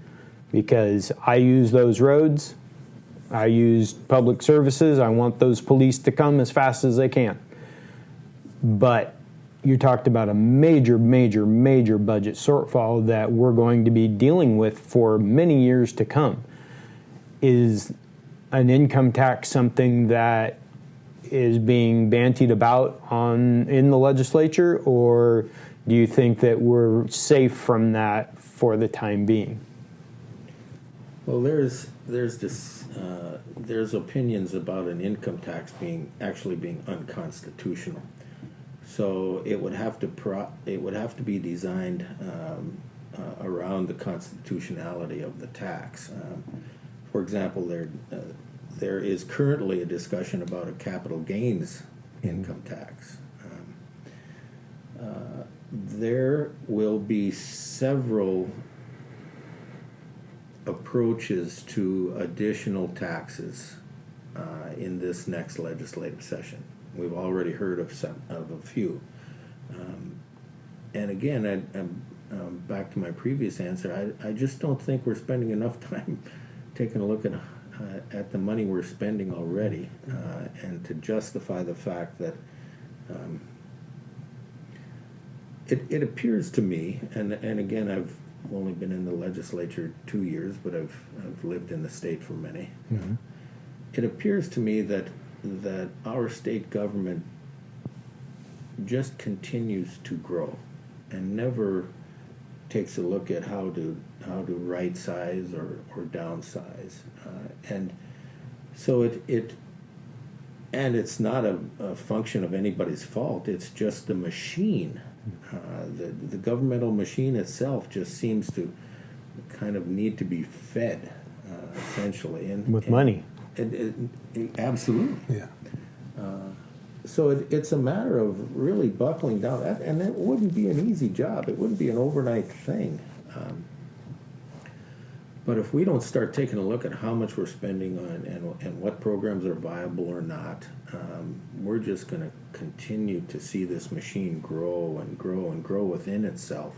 because I use those roads, I use public services, I want those police to come as fast as they can. But you talked about a major budget shortfall that we're going to be dealing with for many years to come. Is an income tax something that is being bantied about in the legislature, or do you think that we're safe from that for the time being?
Well, there's opinions about an income tax actually being unconstitutional. So it would have to be designed around the constitutionality of the tax. For example, there is currently a discussion about a capital gains income tax. There will be several approaches to additional taxes in this next legislative session. We've already heard of a few. And again, back to my previous answer, I just don't think we're spending enough time taking a look at the money we're spending already, and to justify the fact that it appears to me, and again, I've only been in the legislature 2 years, but I've lived in the state for many. Mm-hmm. It appears to me that our state government just continues to grow and never takes a look at how to right size or downsize, and so it's not a function of anybody's fault. It's just the machine. The governmental machine itself just seems to kind of need to be fed, essentially,
with money.
Absolutely.
Yeah.
So it's a matter of really buckling down, and it wouldn't be an easy job. It wouldn't be an overnight thing. But if we don't start taking a look at how much we're spending on and what programs are viable or not, we're just going to continue to see this machine grow and grow and grow within itself.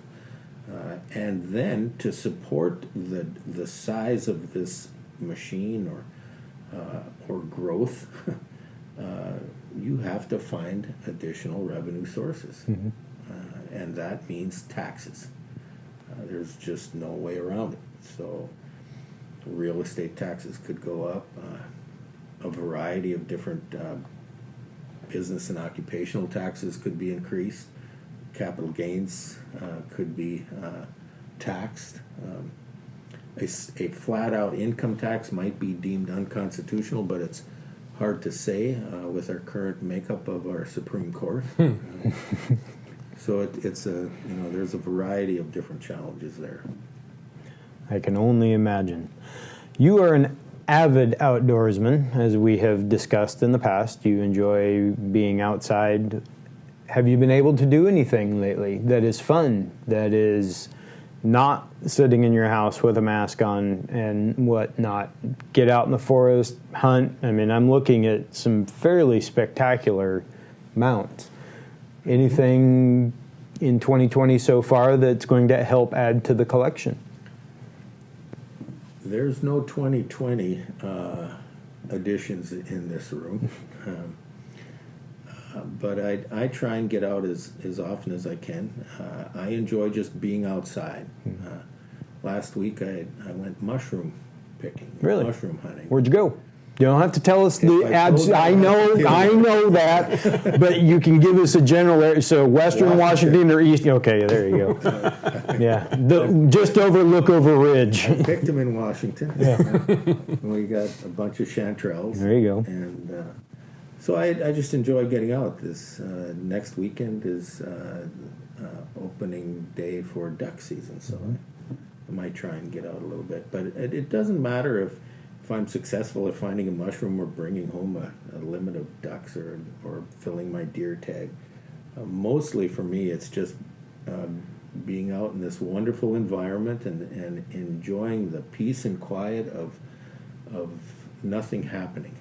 And then to support the size of this machine or growth, you have to find additional revenue sources. Mm-hmm. And that means taxes. There's just no way around it. So real estate taxes could go up. A variety of different business and occupational taxes could be increased. Capital gains could be taxed. A flat-out income tax might be deemed unconstitutional, but it's hard to say with our current makeup of our Supreme Court. So it's there's a variety of different challenges there.
I can only imagine. You are an avid outdoorsman, as we have discussed in the past. You enjoy being outside. Have you been able to do anything lately that is fun, that is not sitting in your house with a mask on and whatnot? Get out in the forest, hunt. I mean, I'm looking at some fairly spectacular mounts. Anything in 2020 so far that's going to help add to the collection?
There's no 2020 additions in this room. But I try and get out as often as I can. I enjoy just being outside. Last week I went mushroom picking,
Really?
mushroom hunting.
Where'd you go? You don't have to tell us the
I
ads.
told you,
I know that, but you can give us a general area. So Western Washington or East. Okay, there you go. Yeah, just look over Ridge.
I picked them in Washington.
Yeah.
We got a bunch of chanterelles.
There you go.
And so I just enjoy getting out. This next weekend is opening day for duck season, so I might try and get out a little bit. But it doesn't matter if I'm successful at finding a mushroom or bringing home a limit of ducks or filling my deer tag. Mostly for me, it's just being out in this wonderful environment and enjoying the peace and quiet of nothing happening.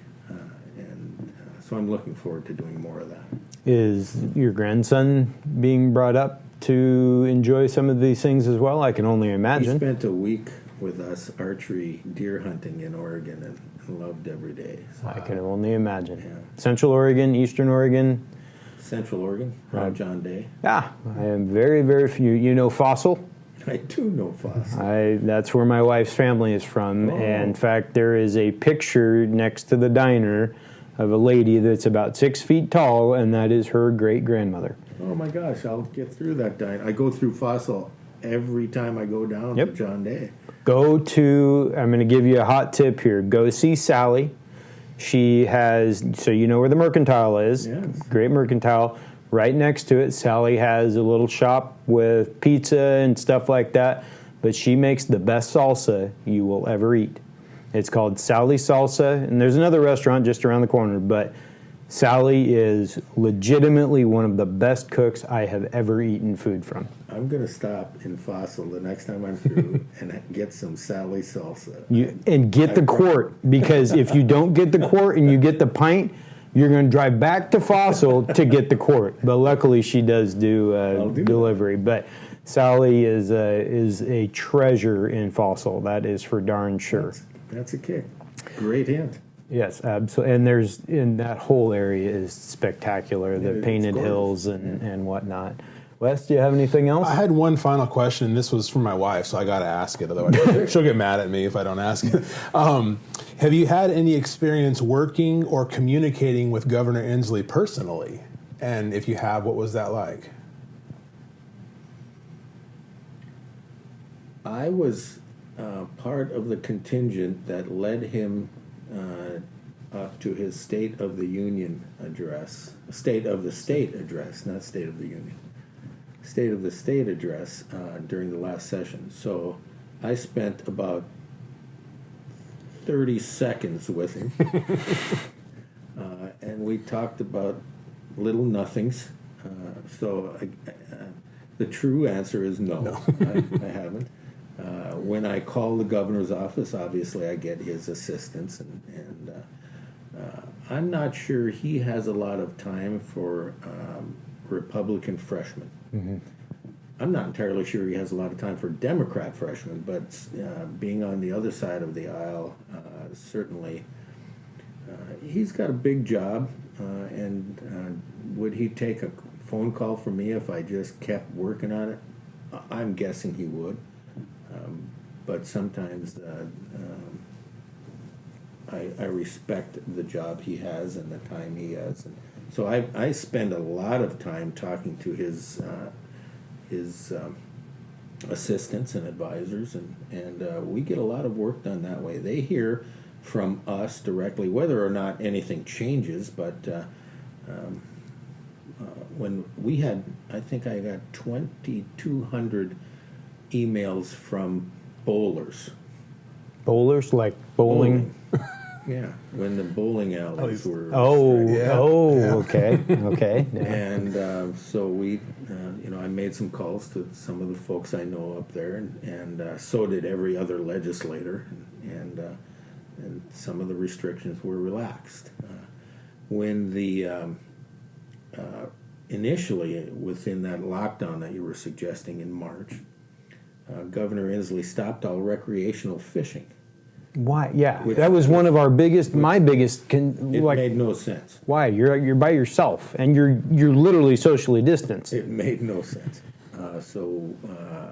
So I'm looking forward to doing more of that.
Is your grandson being brought up to enjoy some of these things as well? I can only
He
imagine.
spent a week with us archery deer hunting in Oregon and loved every day. So,
I can only imagine.
Yeah.
Central Oregon, Eastern Oregon.
Central Oregon, around John Day.
Ah, I am very, very few. You know Fossil?
I do know Fossil.
That's where my wife's family is from.
Oh.
And in fact, there is a picture next to the diner of a lady that's about 6 feet tall, and that is her great-grandmother.
Oh my gosh, I'll get through that dine. I go through Fossil every time I go down to John Day.
I'm going to give you a hot tip here. Go see Sally. She has, so you know where the Mercantile is.
Yes.
Great Mercantile. Right next to it, Sally has a little shop with pizza and stuff like that, but she makes the best salsa you will ever eat. It's called Sally Salsa, and there's another restaurant just around the corner, but Sally is legitimately one of the best cooks I have ever eaten food from.
I'm going to stop in Fossil the next time I'm through and get some Sally salsa.
And get the quart, because if you don't get the quart and you get the pint, you're going to drive back to Fossil to get the quart. But luckily, she does do delivery. But Sally is a treasure in Fossil. That is for darn sure.
That's a kick. Great hint.
Yes, absolutely. And that whole area is spectacular. The painted hills and whatnot. Wes, do you have anything else?
I had one final question, and this was from my wife, so I got to ask it. Otherwise, she'll get mad at me if I don't ask it. Have you had any experience working or communicating with Governor Inslee personally? And if you have, what was that like?
I was part of the contingent that led him up to his State of the Union address. State of the State address, not State of the Union. State of the State address during the last session. So I spent about 30 seconds with him. And we talked about little nothings. The true answer is no. I haven't. When I call the governor's office, obviously I get his assistance, and I'm not sure he has a lot of time for Republican freshmen. Mm-hmm. I'm not entirely sure he has a lot of time for Democrat freshmen, but being on the other side of the aisle, certainly he's got a big job, and would he take a phone call from me if I just kept working on it? I'm guessing he would. But sometimes I respect the job he has and the time he has. And so I spend a lot of time talking to his assistants and advisors, and we get a lot of work done that way. They hear from us directly, whether or not anything changes, but when we had, I think I got 2,200 emails from bowlers.
Bowlers, like bowling?
Yeah, when the bowling alleys were.
Okay. Yeah.
And so we, I made some calls to some of the folks I know up there, and so did every other legislator, and some of the restrictions were relaxed. When the initially, within that lockdown that you were suggesting in March, Governor Inslee stopped all recreational fishing.
Why? Yeah, that was one of our biggest, my biggest.
It made no sense.
Why? You're by yourself, and you're literally socially distanced.
It made no sense. So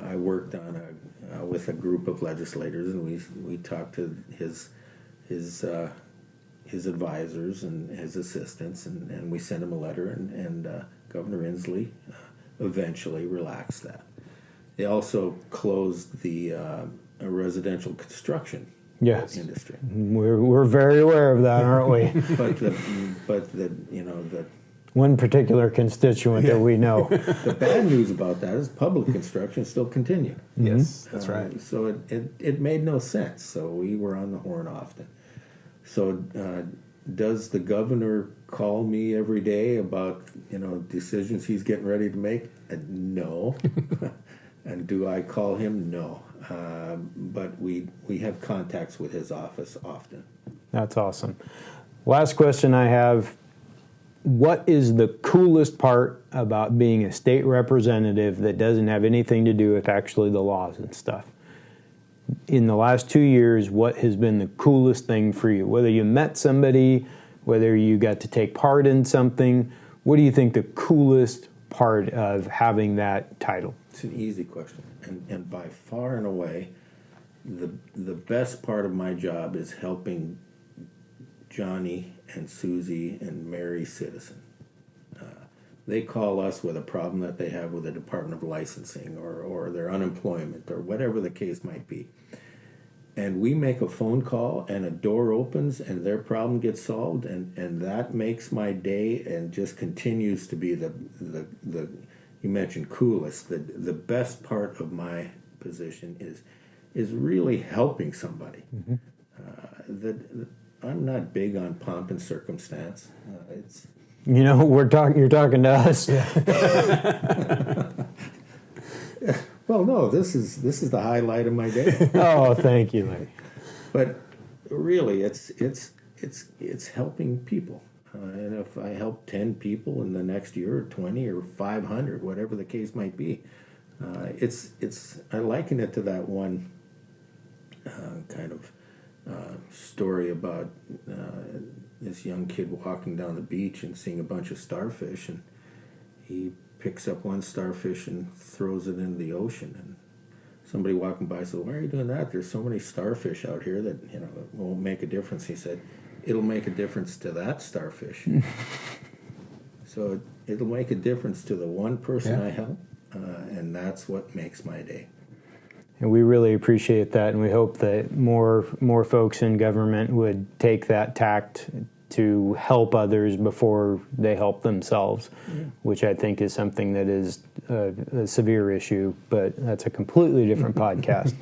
I worked on with a group of legislators, and we talked to his advisors and his assistants, and we sent him a letter, and Governor Inslee eventually relaxed that. They also closed the residential construction industry.
We're very aware of that, aren't we?
But the
one particular constituent that we know.
the bad news about that is public construction still continued.
Yes, that's right.
So it made no sense. So we were on the horn often. So does the governor call me every day about decisions he's getting ready to make? No. And do I call him? No. But we have contacts with his office often.
That's awesome. Last question I have. What is the coolest part about being a state representative that doesn't have anything to do with actually the laws and stuff? In the last 2 years, what has been the coolest thing for you? Whether you met somebody, whether you got to take part in something, what do you think the coolest part of having that title?
It's an easy question. And by far and away, the best part of my job is helping Johnny and Susie and Mary Citizen. They call us with a problem that they have with the Department of Licensing or their unemployment or whatever the case might be. And we make a phone call and a door opens and their problem gets solved, and that makes my day and just continues to be the you mentioned coolest. The best part of my position is really helping somebody. Mm-hmm. I'm not big on pomp and circumstance.
You're talking to us.
Well, no, this is the highlight of my day.
Oh, thank you, Larry.
But really, it's helping people. And if I help 10 people in the next year, or 20 or 500, whatever the case might be, I liken it to that one kind of story about this young kid walking down the beach and seeing a bunch of starfish, and he picks up one starfish and throws it into the ocean, and somebody walking by said, "Why are you doing that? There's so many starfish out here that it won't make a difference." He said, "It'll make a difference to that starfish." So it'll make a difference to the one person I help, and that's what makes my day.
And we really appreciate that, and we hope that more folks in government would take that tact to help others before they help themselves, which I think is something that is a severe issue, but that's a completely different podcast.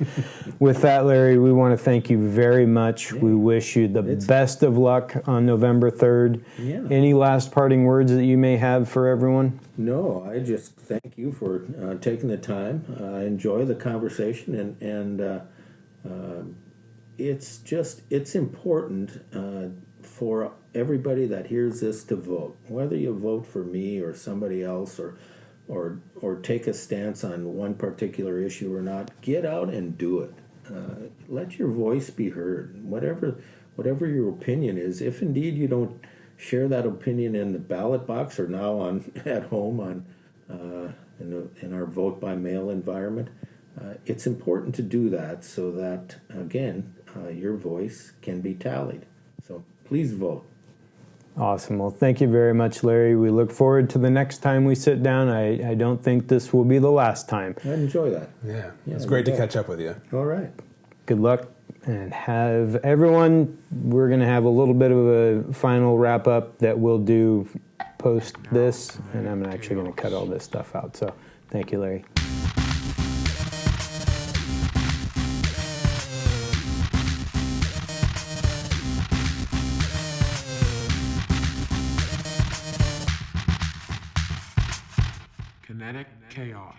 With that, Larry, we want to thank you very much. We wish you the best of luck on November 3rd. Any last parting words that you may have for everyone?
No, I just thank you for taking the time. I enjoy the conversation, and it's important for everybody that hears this to vote, whether you vote for me or somebody else, or take a stance on one particular issue or not. Get out and do it. Let your voice be heard. Whatever your opinion is, if indeed you don't share that opinion in the ballot box or now at home in our vote by mail environment, it's important to do that so that again your voice can be tallied. So please vote.
Awesome. Well, thank you very much, Larry. We look forward to the next time we sit down. I don't think this will be the last time.
I enjoy that.
Yeah, it's great to catch up with you.
All right.
Good luck, and have everyone. We're going to have a little bit of a final wrap up that we'll do post this, and I'm actually going to cut all this stuff out. So thank you, Larry.
Kinetic chaos.